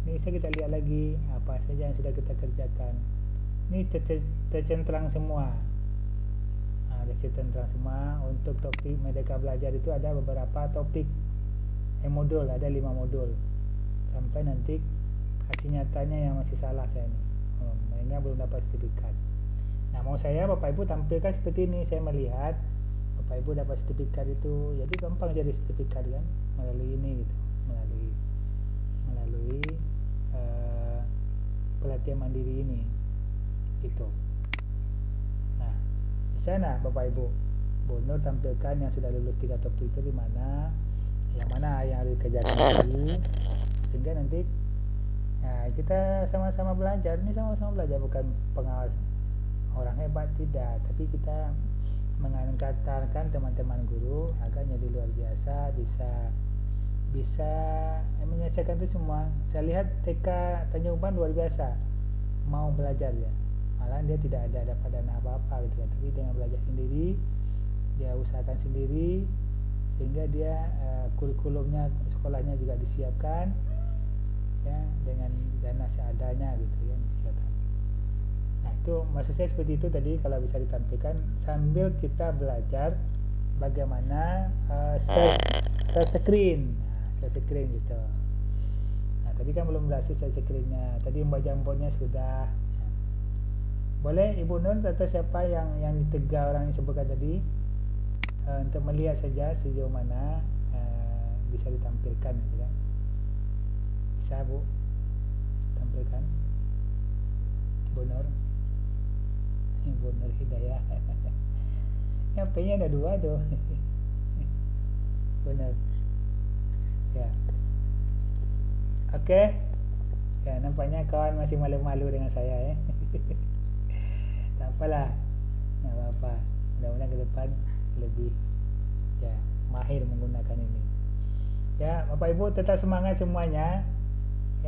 Ini bisa kita lihat lagi apa saja yang sudah kita kerjakan. Ini tercentrang semua. Nah, tercentrang semua. Untuk topik Merdeka Belajar itu ada beberapa topik modul, ada 5 modul. Sampai nanti hasil nyatanya yang masih salah saya nih. Mainnya belum dapat sertifikat. Nah, mau saya Bapak Ibu tampilkan seperti ini. Saya melihat Bapak Ibu dapat sertifikat itu, jadi gampang jadi sertifikat kan, melalui ini gitu, melalui pelatihan mandiri ini gitu. Nah, di sana Bapak Ibu Bu Nur tampilkan yang sudah lulus 3 topik itu di mana, yang harus dikerjakan lagi, sehingga nanti kita sama-sama belajar. Ini sama-sama belajar, bukan pengawas orang hebat, tidak, tapi kita mengangkatkan teman-teman guru agar jadi luar biasa, bisa menyelesaikan itu semua. Saya lihat TK Tanjung Uban luar biasa, mau belajar ya, malah dia tidak ada dapat dana apa-apa gitu kan, tapi dengan belajar sendiri, dia usahakan sendiri, sehingga dia kurikulumnya sekolahnya juga disiapkan ya, dengan dana seadanya gitu ya, disiapkan. Nah, itu maksud saya seperti itu tadi, kalau bisa ditampilkan sambil kita belajar bagaimana share screen. Nah, share screen gitu. Nah, tadi kan belum berhasil share screen-nya. Tadi Mbak Jambonnya sudah. Boleh Ibu Nur atau siapa yang ditegak orang yang sebutkan tadi untuk melihat saja sejauh mana bisa ditampilkan gitu kan. Bisa Bu tampilkan Bu Nur Hidayah. HP-nya ada 2 tuh. Benar ya. Oke ya, nampaknya kawan masih malu-malu dengan saya ya. Tak apalah, nggak apa-apa, mudah-mudahan ke depan lebih ya mahir menggunakan ini ya. Bapak Ibu tetap semangat semuanya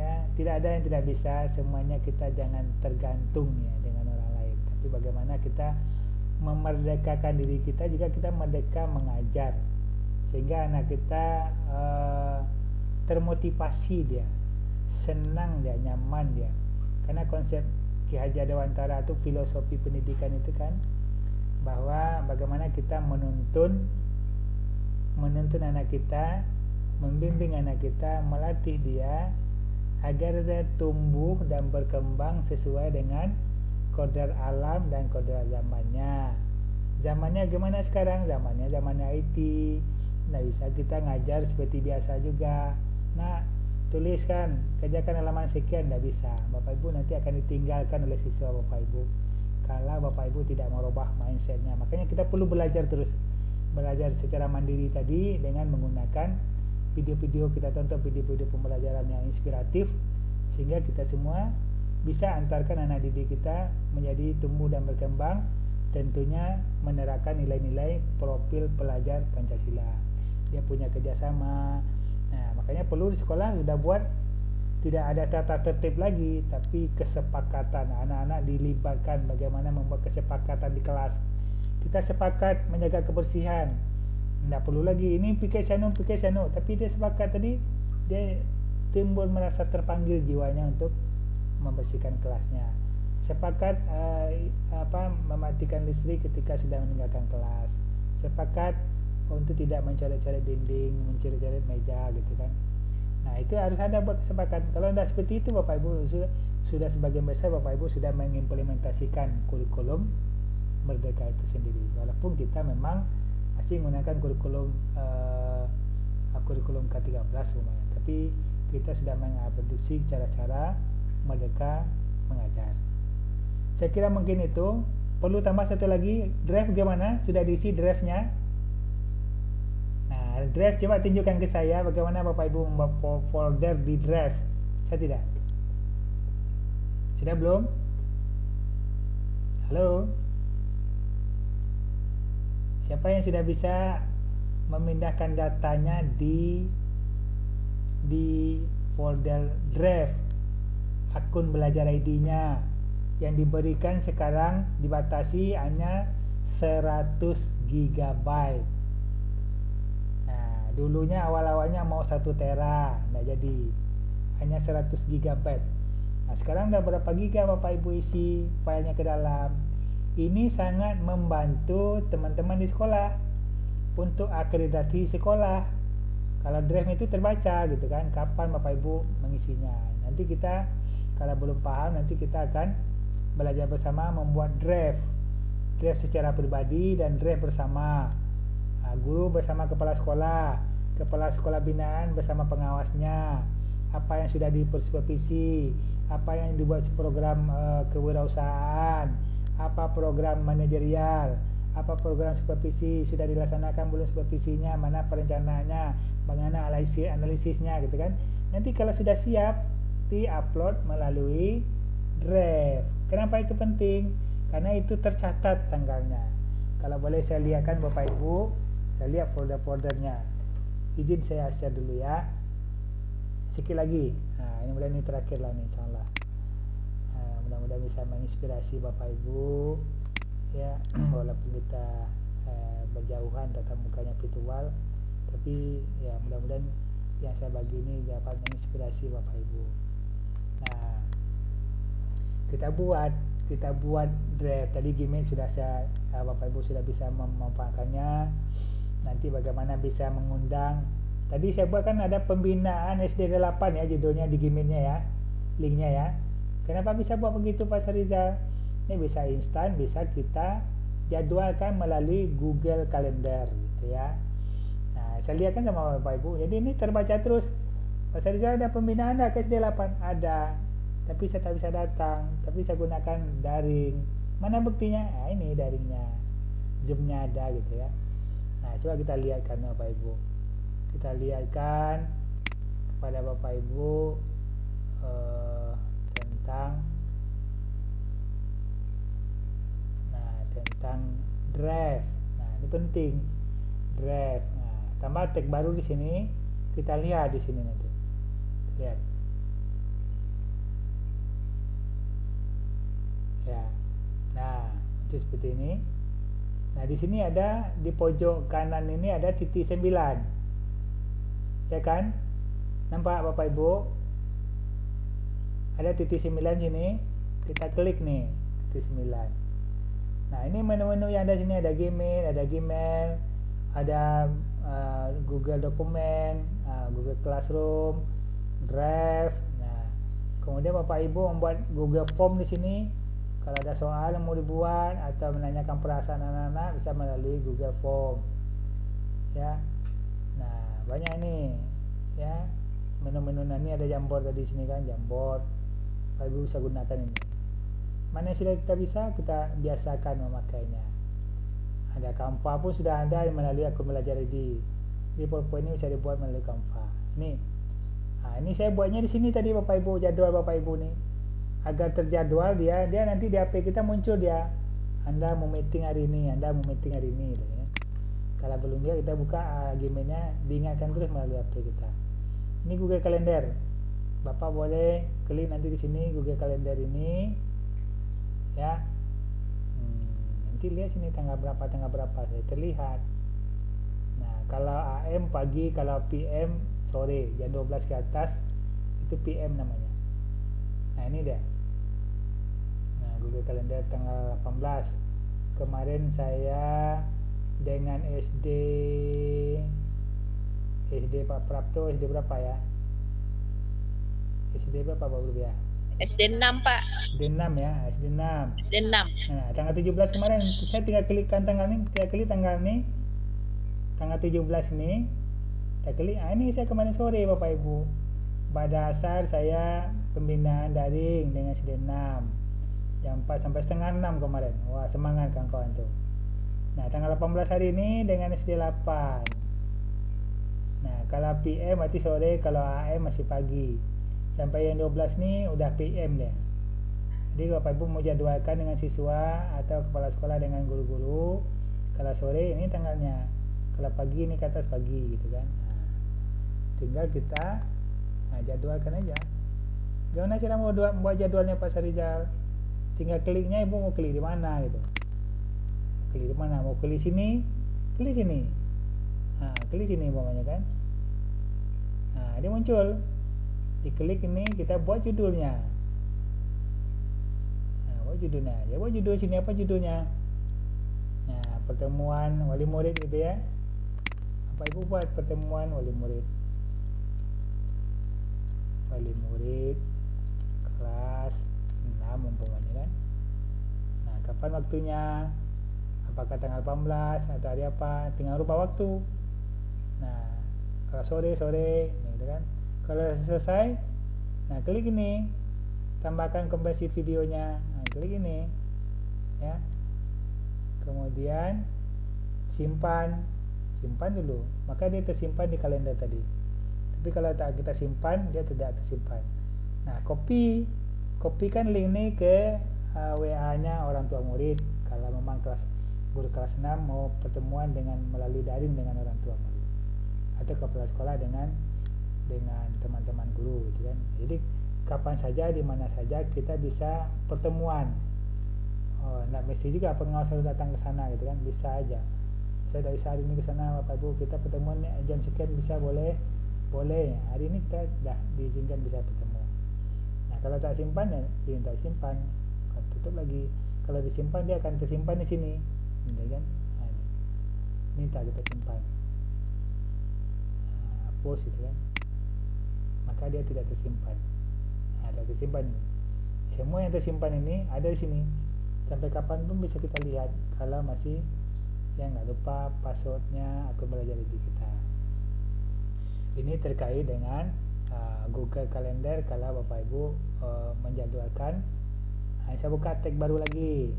ya, tidak ada yang tidak bisa, semuanya kita jangan tergantung ya dengan orang lain, tapi bagaimana kita memerdekakan diri kita, juga kita merdeka mengajar, sehingga anak kita termotivasi, dia senang, dia nyaman dia. Karena konsep Ki Hajar Dewantara itu filosofi pendidikan itu kan, bahwa bagaimana kita menuntun anak kita, membimbing anak kita, melatih dia agar dia tumbuh dan berkembang sesuai dengan kodrat alam dan kodrat zamannya. Zamannya gimana sekarang? Zamannya IT. Nah, bisa kita ngajar seperti biasa juga. Nah, tuliskan, kerjakan halaman sekian, tidak bisa. Bapak Ibu nanti akan ditinggalkan oleh siswa Bapak Ibu kalau Bapak Ibu tidak merubah mindsetnya. Makanya kita perlu belajar terus, belajar secara mandiri tadi dengan menggunakan video-video, kita tonton video-video pembelajaran yang inspiratif, sehingga kita semua bisa antarkan anak didik kita menjadi tumbuh dan berkembang, tentunya menerapkan nilai-nilai profil pelajar Pancasila. Dia punya kerjasama. Nah, makanya perlu di sekolah sudah buat, tidak ada tata tertib lagi, tapi kesepakatan. Anak-anak dilibatkan bagaimana membuat kesepakatan di kelas. Kita sepakat menjaga kebersihan, tidak perlu lagi ini piket sano, tapi dia sepakat tadi, dia timbul merasa terpanggil jiwanya untuk membersihkan kelasnya. Sepakat mematikan listrik ketika sudah meninggalkan kelas. Sepakat untuk tidak mencoret-coret dinding, mencoret-coret meja gitu kan. Nah itu harus ada buat kesepakatan. Kalau tidak seperti itu Bapak Ibu sudah sebagian besar Bapak Ibu sudah mengimplementasikan kurikulum Merdeka itu sendiri. Walaupun kita memang masih menggunakan kurikulum K13 umumnya, tapi kita sudah mengadopsi cara-cara Merdeka mengajar. Saya kira mungkin itu. Perlu tambah satu lagi, drive bagaimana? Sudah diisi drive-nya? Nah, drive coba tunjukkan ke saya bagaimana Bapak Ibu membuat folder di drive. Saya tidak. Sudah belum? Halo? Siapa yang sudah bisa memindahkan datanya di folder drive akun belajar ID-nya yang diberikan sekarang dibatasi hanya 100 GB. Nah, dulunya awal-awalnya mau 1 tera, enggak jadi. Hanya 100 GB. Nah, sekarang udah berapa giga Bapak Ibu isi filenya ke dalam. Ini sangat membantu teman-teman di sekolah untuk akreditasi sekolah. Kalau drive itu terbaca gitu kan, kapan Bapak Ibu mengisinya. Nanti kita kalau belum paham nanti kita akan belajar bersama membuat drive secara pribadi dan drive bersama. Guru bersama kepala sekolah binaan bersama pengawasnya, apa yang sudah dipersupervisi, apa yang dibuat program kewirausahaan, apa program manajerial, apa program supervisi sudah dilaksanakan belum supervisinya, mana perencanaannya, bagaimana analisisnya gitu kan. Nanti kalau sudah siap di-upload melalui drive. Kenapa itu penting? Karena itu tercatat tanggalnya. Kalau boleh saya lihatkan Bapak Ibu, saya lihat folder-foldernya. Izin saya share dulu ya. Sikit lagi. Nah, ini mudah-mudahan ini terakhir lah nih insyaallah. Mudah-mudahan bisa menginspirasi Bapak Ibu ya, walaupun kita berjauhan tatap mukanya virtual, tapi ya mudah-mudahan yang saya bagi ini dapat menginspirasi Bapak Ibu. Nah, kita buat drive tadi, gimana sudah saya Bapak Ibu sudah bisa memanfaatkannya. Nanti bagaimana bisa mengundang, tadi saya buat kan ada pembinaan SD 8 ya judulnya di gimana ya, linknya ya. Kenapa bisa buat begitu Pak Rizal? Ini bisa instan, bisa kita jadwalkan melalui Google Calendar gitu ya. Nah, saya lihat kan sama Bapak Ibu, jadi ini terbaca terus. Pak Rizal ada pembinaan ke SD 8? Ada, tapi saya tak bisa datang, tapi saya gunakan daring. Mana buktinya? Nah, ini daringnya, Zoom-nya ada gitu ya. Nah, coba kita lihatkan Bapak Ibu. Kita lihatkan kepada Bapak Ibu tentang drive. Nah, ini penting. Drive. Nah, tambah tag baru di sini. Kita lihat di sini nanti. Lihat. Ya. Nah, itu seperti ini. Nah, di sini ada di pojok kanan ini ada titik 9. Ya kan? Nampak Bapak Ibu? Ada titik 9 sini. Kita klik nih, titik 9. Nah, ini menu-menu yang ada sini, ada Gmail, ada Google Dokumen, Google Classroom, Drive. Nah, kemudian Bapak Ibu membuat Google Form di sini. Kalau ada soal yang mau dibuat atau menanyakan perasaan anak-anak bisa melalui Google Form. Ya. Nah, banyak ini. Ya. Menu-menu ini ada Jamboard tadi sini kan, Jamboard. Bapak Ibu bisa gunakan ini. Mana yang sudah kita bisa, kita biasakan memakainya. Ada Canva pun sudah ada melalui akun belajar ID. Di PowerPoint ini bisa dibuat melalui Canva. Nih. Nah, ini saya buatnya di sini tadi Bapak Ibu, jadwal Bapak Ibu nih. Agar terjadwal dia nanti di HP kita muncul dia. Anda mau meeting hari ini, Anda mau meeting hari ini gitu ya. Kalau belum dia kita buka Gmail-nya, diingatkan terus melalui HP kita. Ini Google Calendar. Bapak boleh klik nanti di sini Google Calendar ini. Ya. Nanti lihat sini tanggal berapa saya terlihat. Nah, kalau AM pagi, kalau PM sore, jam 12 ke atas itu PM namanya. Nah, ini dia. Nah, Google Calendar tanggal 18. Kemarin saya dengan SD Pak Prapto, SD berapa ya? SD berapa Pak Guru ya? SD 6 Pak. SD 6 ya, SD 6. SD 6. Nah, tanggal 17 kemarin saya tinggal klikkan tanggal ini, tanggal 17 ini. Kita klik, ini saya kemarin sore Bapak Ibu. Pada dasar saya pembinaan daring dengan SD 6. Jam 4 sampai setengah 6 kemarin. Wah, semangat kawan-kawan tuh. Nah, tanggal 18 hari ini dengan SD 8. Nah, kalau PM berarti sore, kalau AM masih pagi. Sampai yang 12 nih udah PM deh. Jadi Bapak Ibu mau jadwalkan dengan siswa atau kepala sekolah dengan guru-guru. Kalau sore ini tanggalnya, kalau pagi ini ke atas pagi gitu kan. Nah, tinggal kita jadwalkan aja. Gimana cara mau buat jadwalnya Pak Sarijal? Tinggal kliknya, Ibu mau klik di mana gitu. Klik di mana? Mau klik sini, klik sini. Nah, klik sini umpamanya kan. Nah, dia muncul. Diklik ini kita buat judulnya. Nah, buat judulnya. Dia buat judul sini, apa judulnya? Nah, pertemuan wali murid gitu ya. Apa Ibu buat pertemuan wali murid? Wali murid kelas 6 umpamanya kan. Nah, kapan waktunya? Apakah tanggal 18 atau hari apa? Tinggal rubah waktu. Nah, kalau sore gitu kan. Kalau selesai, nah klik ini, tambahkan kompresi videonya, nah klik ini, ya. Kemudian simpan dulu, maka dia tersimpan di kalender tadi. Tapi kalau tak kita simpan, dia tidak tersimpan. Nah, kopikan link ini ke WA-nya orang tua murid. Kalau memang guru kelas 6 mau pertemuan dengan melalui daring dengan orang tua murid, atau kepala sekolah dengan teman-teman guru gitu kan. Jadi kapan saja, di mana saja kita bisa pertemuan. Nggak mesti juga pengawas harus datang ke sana gitu kan, bisa aja. Saya dari hari ini ke sana Bapak Ibu, kita pertemuan jam sekian, bisa, boleh. Hari ini kita dah diizinkan bisa bertemu. Nah, kalau tak simpan ya tak simpan, tutup lagi. Kalau disimpan dia akan tersimpan di sini, gitu kan. Nah, ini tak kita simpan. Nah, hapus gitu kan. Maka dia tidak tersimpan. Nah, tidak tersimpan. Semua yang tersimpan ini ada di sini. Sampai kapan pun bisa kita lihat. Kalau masih nggak lupa passwordnya akun belajar lebih kita. Ini terkait dengan Google Calendar. Kalau Bapak Ibu menjadwalkan. Nah, saya buka tab baru lagi.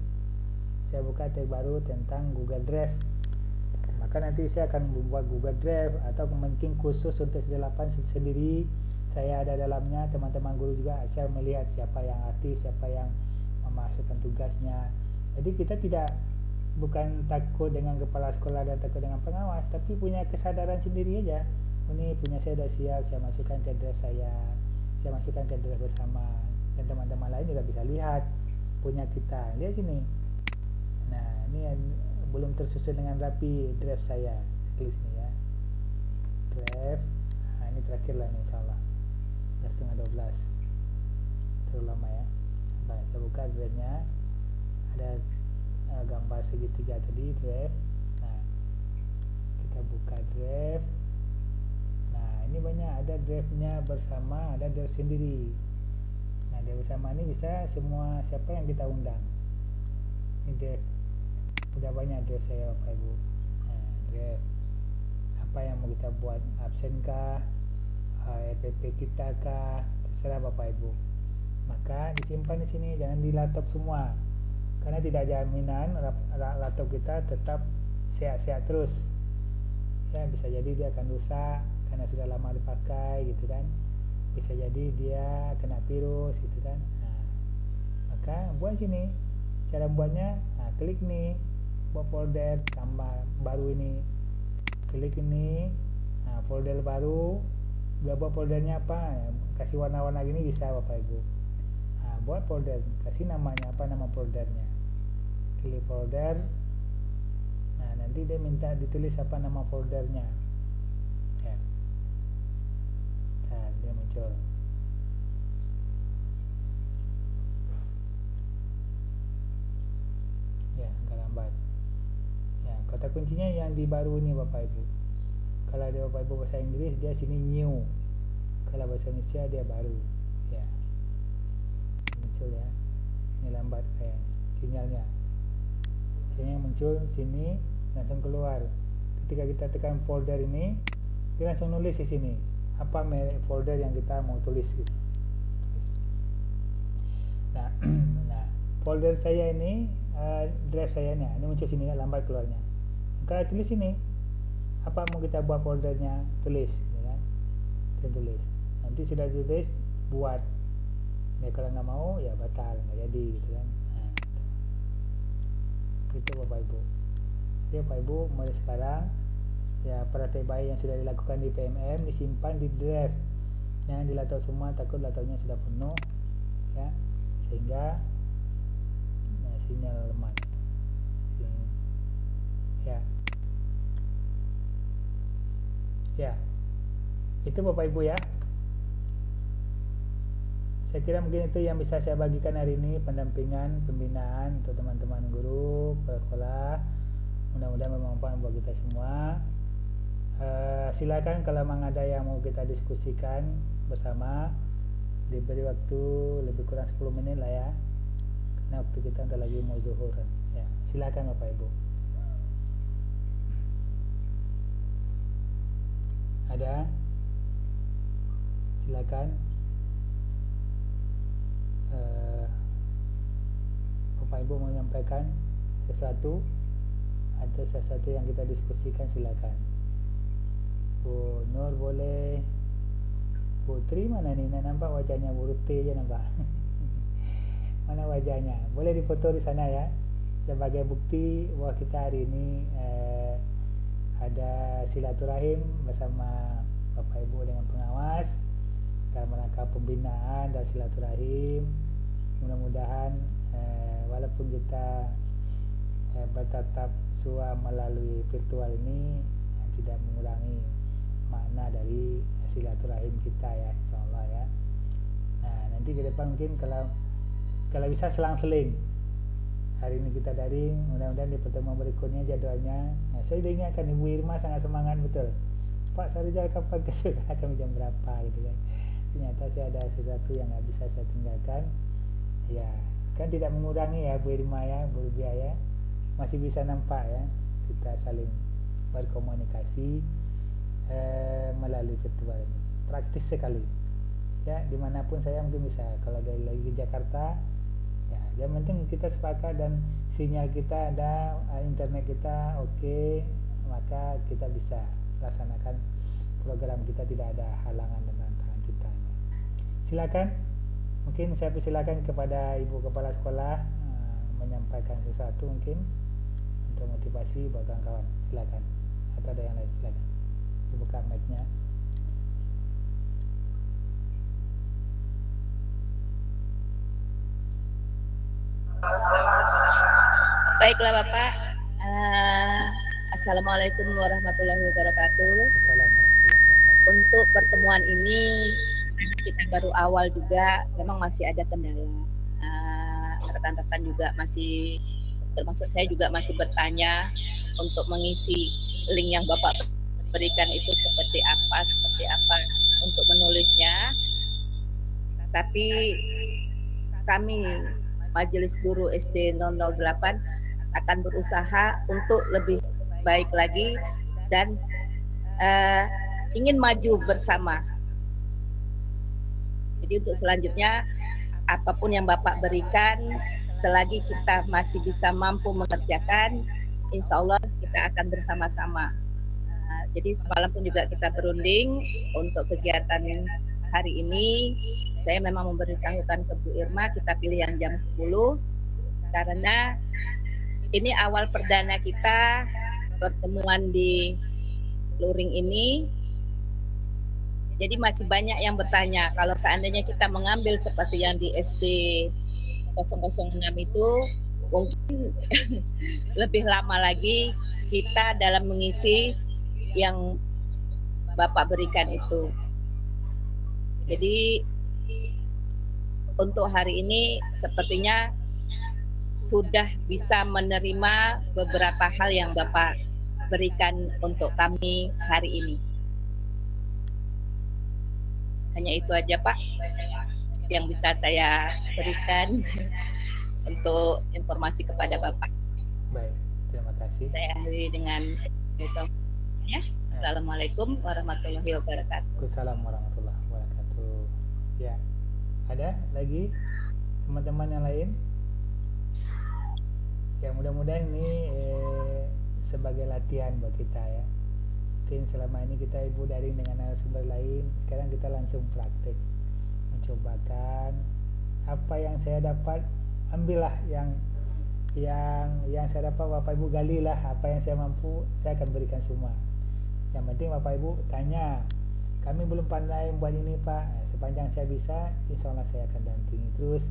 Saya buka tab baru tentang Google Drive. Maka nanti saya akan membuat Google Drive atau mungkin khusus untuk SD8 sendiri. Saya ada dalamnya, teman-teman guru juga saya melihat siapa yang aktif, siapa yang memasukkan tugasnya. Jadi kita bukan takut dengan kepala sekolah dan takut dengan pengawas, tapi punya kesadaran sendiri aja. Ini punya saya sudah siap, saya masukkan ke drive saya masukkan ke drive bersama, dan teman-teman lain juga bisa lihat punya kita. Lihat sini. Nah, ini yang belum tersusun dengan rapi drive saya. Klik sini ya. Drive. Nah, ini terakhir lah ini insyaallah. 11:30. Terlalu lama ya. Baik, saya buka drive-nya. Ada gambar segitiga tadi, drive. Nah, kita buka drive. Nah, ini banyak, ada drive-nya bersama, ada drive sendiri. Nah, drive bersama ini bisa semua siapa yang kita undang. Ini drive. Udah banyak drive saya Bapak Ibu. Nah, drive. Apa yang mau kita buat, absen kah? EPP kita kah, terserah Bapak Ibu. Maka disimpan di sini, jangan di laptop semua, karena tidak jaminan laptop kita tetap sehat-sehat terus ya. Bisa jadi dia akan rusak karena sudah lama dipakai gitu kan, bisa jadi dia kena virus gitu kan. Nah, maka buat sini cara buatnya. Nah, klik nih, buat folder tambah baru ini, klik ini. Nah, folder baru, buat foldernya apa, kasih warna-warna gini bisa Bapak Ibu. Nah, buat folder, kasih namanya apa, nama foldernya, klik folder. Nah, nanti dia minta ditulis apa nama foldernya ya. Nah, dia muncul. Ya, agak lambat ya. kata kuncinya yang di baru ini Bapak Ibu. Kalau ada Bapak Ibu bahasa Inggris dia sini new, kalau bahasa Indonesia dia baru ya, muncul ya, ini lambat kayak sinyalnya muncul sini langsung keluar. Ketika kita tekan folder ini dia langsung nulis di sini apa merek folder yang kita mau tulis gitu. Nah, folder saya ini drive saya ini muncul sini ya, lambat keluarnya. Maka tulis sini apa mau kita buat foldernya, tulis ya kan, kita tulis. Nanti sudah tulis buat ya, kalau nggak mau ya batal, nggak jadi gitu kan. Nah, gitu Bapak Ibu. Ya Bapak Ibu, mulai sekarang ya praktek baik yang sudah dilakukan di PMM disimpan di drive, jangan dilatau semua, takut lataunya sudah penuh ya, sehingga sinyal lemah ya. Itu Bapak Ibu ya, saya kira mungkin itu yang bisa saya bagikan hari ini, pendampingan pembinaan untuk teman-teman guru kepala sekolah. Mudah-mudahan bermanfaat buat kita semua. Silakan kalau memang ada yang mau kita diskusikan bersama, diberi waktu lebih kurang 10 menit lah ya, karena waktu kita nanti lagi mau zuhur ya. Silakan Bapak Ibu. Ada? Silakan. Bapak Ibu mau menyampaikan sesuatu atau sesuatu yang kita diskusikan, silakan. Bu Nur boleh, Putri mana nih? Nak nampak wajahnya, Bu Ruti aja nampak. Mana wajahnya? Boleh dipoto di sana ya, sebagai bukti bahwa kita hari ini ada silaturahim bersama Bapak Ibu dengan pengawas dalam rangka pembinaan dan silaturahim. Mudah-mudahan walaupun kita bertatap sua melalui virtual ini tidak mengurangi makna dari silaturahim kita ya, insyaallah ya. Nah, nanti ke depan mungkin kalau bisa selang-seling. Hari ini kita daring, mudah-mudahan di pertemuan berikutnya jadwalnya. Nah, saya sudah ingatkan Ibu Irma sangat semangat betul. Pak Sarijal kapan kesudah kami jam berapa gitu kan. Ternyata saya ada sesuatu yang nggak bisa saya tinggalkan. Ya, kan tidak mengurangi ya Bu Irma ya, Bu Rubia ya. Masih bisa nampak ya, kita saling berkomunikasi melalui virtual ini. Praktis sekali ya, dimanapun saya mungkin bisa. Kalau dari lagi ke Jakarta ya, yang penting kita sepakat dan sinyal kita ada, internet kita oke, maka kita bisa laksanakan program kita, tidak ada halangan dan tantangan kita. Silakan, mungkin saya persilakan kepada Ibu Kepala Sekolah menyampaikan sesuatu mungkin untuk motivasi buat kawan-kawan. Silakan, atau ada yang lain, silakan dibuka mic-nya. Baiklah Bapak. Assalamualaikum warahmatullahi wabarakatuh. Untuk pertemuan ini kita baru awal juga, memang masih ada kendala. Rekan-rekan juga masih, termasuk saya juga masih bertanya untuk mengisi link yang Bapak berikan itu seperti apa untuk menulisnya. Tapi kami Majelis Guru SD 008 akan berusaha untuk lebih baik lagi dan ingin maju bersama. Jadi untuk selanjutnya apapun yang Bapak berikan, selagi kita masih bisa mampu mengerjakan, insya Allah kita akan bersama-sama. Jadi semalam pun juga kita berunding untuk kegiatan hari ini. Saya memang memberitahukan ke Bu Irma kita pilih yang jam 10 karena ini awal perdana kita pertemuan di luring ini. Jadi masih banyak yang bertanya, kalau seandainya kita mengambil seperti yang di SD 006 itu, mungkin lebih lama lagi kita dalam mengisi yang Bapak berikan itu. Jadi untuk hari ini sepertinya sudah bisa menerima beberapa hal yang Bapak berikan untuk kami hari ini. Hanya itu aja Pak yang bisa saya berikan untuk informasi kepada Bapak. Baik, terima kasih. Saya akhiri dengan itu. Ya. Assalamualaikum warahmatullahi wabarakatuh. Waalaikumsalam warahmatullahi wabarakatuh. Ya, ada lagi teman-teman yang lain? Ya, mudah-mudahan ini sebagai latihan buat kita ya. Mungkin selama ini kita ibu daring dengan narasumber lain, sekarang kita langsung praktek, mencobakan apa yang saya dapat, ambillah yang saya dapat, Bapak Ibu galilah apa yang saya mampu, saya akan berikan semua. Yang penting Bapak Ibu tanya, kami belum pandai buat ini Pak, sepanjang saya bisa, insya Allah saya akan dampingi terus,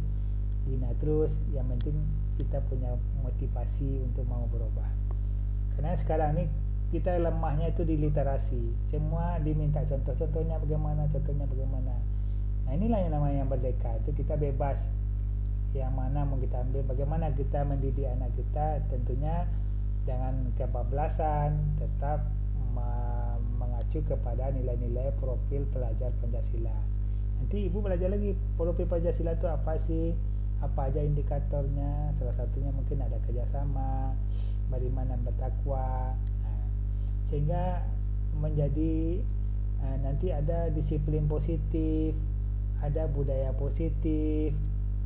bina terus. Yang penting kita punya motivasi untuk mau berubah. Karena sekarang ini kita lemahnya itu di literasi, semua diminta contohnya bagaimana. Nah inilah yang namanya merdeka, itu kita bebas yang mana mau kita ambil, bagaimana kita mendidik anak kita, tentunya jangan kebablasan, tetap mengacu kepada nilai-nilai profil pelajar Pancasila. Nanti Ibu belajar lagi profil Pancasila itu apa sih, apa aja indikatornya, salah satunya mungkin ada kerjasama, beriman bertakwa, sehingga menjadi nanti ada disiplin positif, ada budaya positif.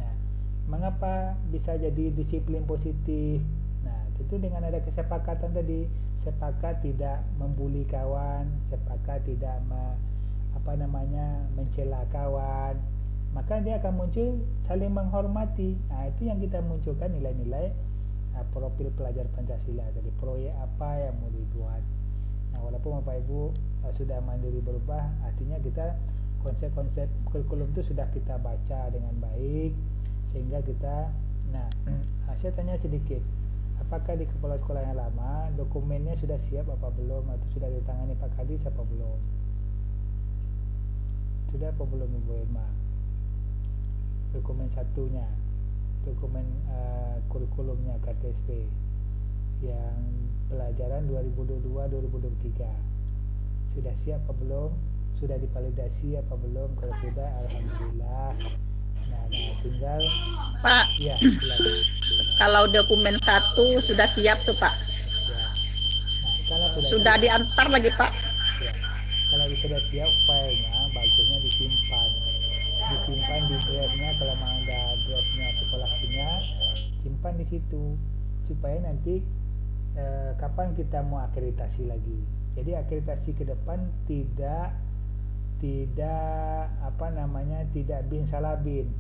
Nah, mengapa bisa jadi disiplin positif? Nah, tentu dengan ada kesepakatan tadi, sepakat tidak membuli kawan, sepakat tidak mencela kawan, maka dia akan muncul saling menghormati. Nah, itu yang kita munculkan nilai-nilai profil pelajar Pancasila tadi, proyek apa yang mau dibuat. Nah, walaupun Bapak Ibu sudah mandiri berubah, artinya kita konsep-konsep kurikulum itu sudah kita baca dengan baik, sehingga kita, saya tanya sedikit, apakah di kepala sekolah yang lama dokumennya sudah siap apa belum, atau sudah ditangani Pak Kadis apa belum? Sudah apa belum Ibu Irma? Dokumen satunya, dokumen kurikulumnya KTSP yang pelajaran 2022-2023 sudah siap apa belum? Sudah divalidasi apa belum? Kalau sudah, alhamdulillah. Nah, tinggal Pak, ya, silakan. kalau dokumen 1 sudah siap tuh Pak. Ya. Nah, kalau Sudah diantar lagi Pak. ya, kalau sudah siap, filenya bagusnya disimpan di drive-nya. Kalau mau ada drive-nya sekolah punya, simpan di situ supaya nanti kapan kita mau akreditasi lagi. Jadi akreditasi ke depan tidak bin salah bin,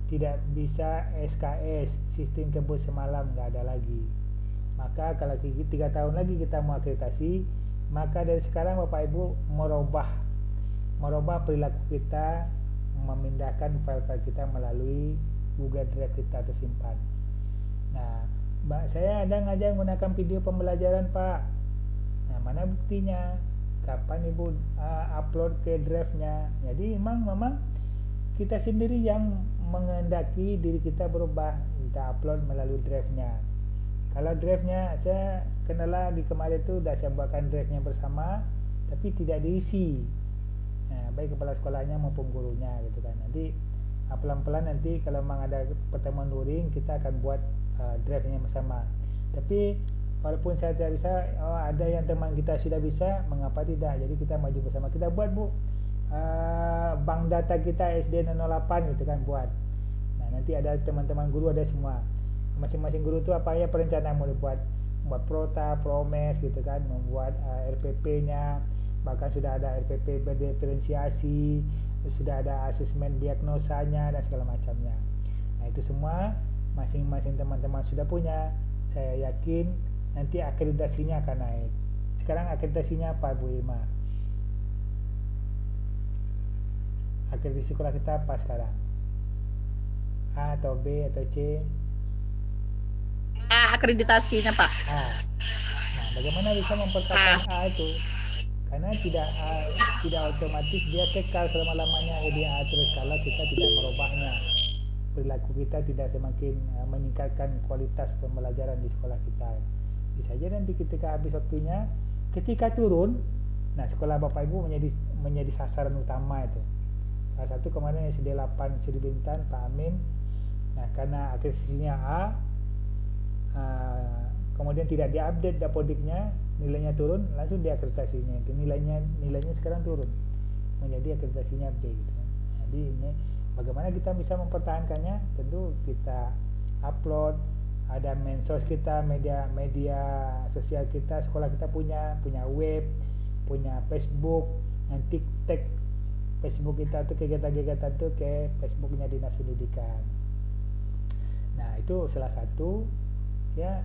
tidak bisa SKS, sistem kebut semalam, nggak ada lagi. Maka kalau 3 tahun lagi kita mau akreditasi, maka dari sekarang Bapak Ibu merubah perilaku kita, memindahkan file-file kita melalui Google Drive kita tersimpan. Nah, saya ada ngajar menggunakan video pembelajaran Pak. Nah, mana buktinya? Kapan Ibu upload ke drive-nya? Jadi memang kita sendiri yang mengendaki diri kita berubah, kita upload melalui drive-nya. Kalau drive-nya, saya kendala di kemarin itu sudah saya buatkan drive-nya bersama, tapi tidak diisi. Nah, baik kepala sekolahnya maupun gurunya gitu kan. Nanti pelan-pelan nanti kalau memang ada pertemuan luring, kita akan buat drive-nya bersama. Tapi walaupun saya tidak bisa, ada yang teman kita sudah bisa, mengapa tidak? Jadi kita maju bersama, kita buat Bu bank data kita SD 08 gitu kan, buat. Nah, nanti ada teman-teman guru, ada semua, masing-masing guru itu apa ya perencanaan mau dibuat, buat prota, promes gitu kan, membuat RPP-nya, bahkan sudah ada RPP berdiferensiasi, sudah ada asesmen diagnosanya dan segala macamnya. Nah, itu semua masing-masing teman-teman sudah punya. Saya yakin nanti akreditasinya akan naik. Sekarang akreditasinya apa Bu Irma? Akreditasi sekolah kita apa sekarang? A atau B atau C? Akreditasinya Pak. A. Nah, bagaimana bisa mempertahankan A itu? Karena tidak otomatis dia kekal selama-lamanya, jadi A terus kalau kita tidak merubahnya. Perilaku kita tidak semakin meningkatkan kualitas pembelajaran di sekolah kita. Bisa aja nanti ketika habis waktunya, ketika turun, nah sekolah Bapak Ibu menjadi sasaran utama itu. Salah satu kemarin SD8 Sri Bintan, Pak Amin. Nah, karena akreditasinya A, kemudian tidak diupdate dapodiknya, nilainya turun, langsung diakreditasinya. Nilainya sekarang turun, menjadi akreditasinya B. Gitu. Jadi ini bagaimana kita bisa mempertahankannya? Tentu kita upload, ada medsos kita, media sosial kita, sekolah kita punya web, punya Facebook, nanti tag Facebook kita tuh kegiatan-kegiatan tuh ke Facebooknya Dinas Pendidikan. Nah itu salah satu ya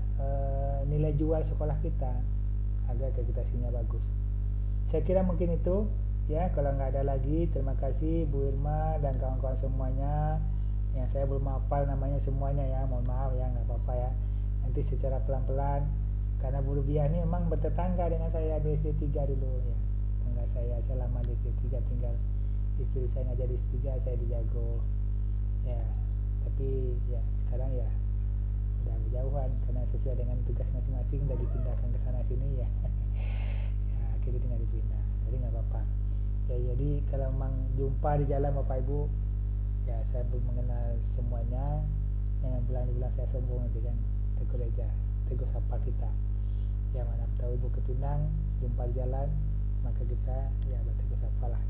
nilai jual sekolah kita agar akreditasinya bagus. Saya kira mungkin itu ya, kalau nggak ada lagi, terima kasih Bu Irma dan kawan-kawan semuanya yang saya belum hafal namanya semuanya ya, mohon maaf ya, nggak apa-apa ya, nanti secara pelan-pelan karena Bu Rubiah ini memang bertetangga dengan saya di SD 3 dulu ya, tangga saya lama di SD 3, tinggal istri saya ngajar di SD 3, saya di Jago ya, tapi ya sekarang ya udah berjauhan karena sesuai dengan tugas masing-masing udah dipindahkan ke sana sini ya, ya kita tinggal dipindah, jadi nggak apa-apa ya. Jadi kalau memang jumpa di jalan Bapak Ibu ya, saya belum mengenal semuanya, jangan bilang saya sombong nanti kan, tegur aja, tegur sapa kita ya, mana tahu Ibu ke Pinang jumpa di jalan, maka kita ya bertegur sapa lah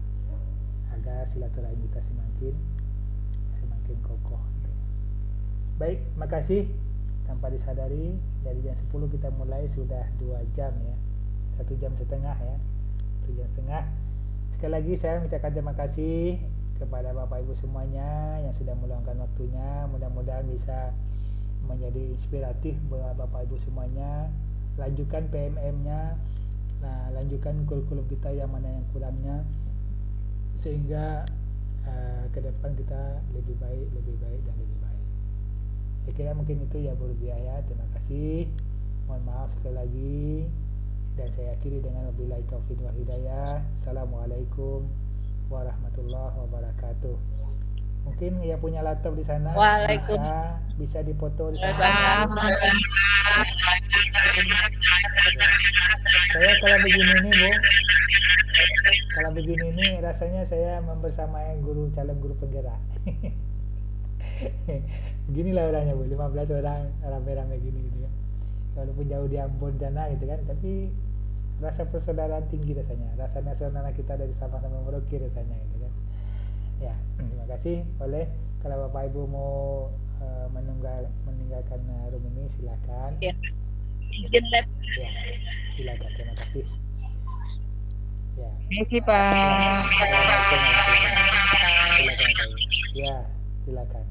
agar silaturahmi kita semakin kokoh gitu. Baik, makasih. Tanpa disadari dari jam 10 kita mulai sudah 2 jam ya, 1 jam setengah ya, 1 jam setengah. Sekali lagi saya mengucapkan terima kasih kepada Bapak Ibu semuanya yang sudah meluangkan waktunya. Mudah-mudahan bisa menjadi inspiratif buat Bapak Ibu semuanya. Lanjutkan PMM-nya, nah lanjutkan kurikulum kita yang mana yang kurangnya, sehingga ke depan kita lebih baik dan lebih baik. Saya kira mungkin itu ya Bu Rubiah ya. Terima kasih. Mohon maaf sekali lagi. Dan saya akhiri dengan wabillahi taufiq wal hidayah. Assalamualaikum warahmatullahi wabarakatuh. Mungkin ya punya laptop di sana bisa dipoto di sana. Saya kalau begini nih Bu, kalau begini nih rasanya saya membersamai calon guru penggerak. Beginilah orangnya Bu, 15 orang rame-rame gini gitu kan. Walaupun jauh di Ambon sana gitu kan, tapi rasa persaudaraan tinggi rasanya, rasa nasional kita dari sama-sama Merauke rasanya gitu kan. Ya, terima kasih. Boleh kalau Bapak Ibu mau meninggalkan room ini silakan. Ya. Izin lab. Ya, silakan. Terima kasih. Ya. Terima kasih Pak. Silakan. Ya, silakan.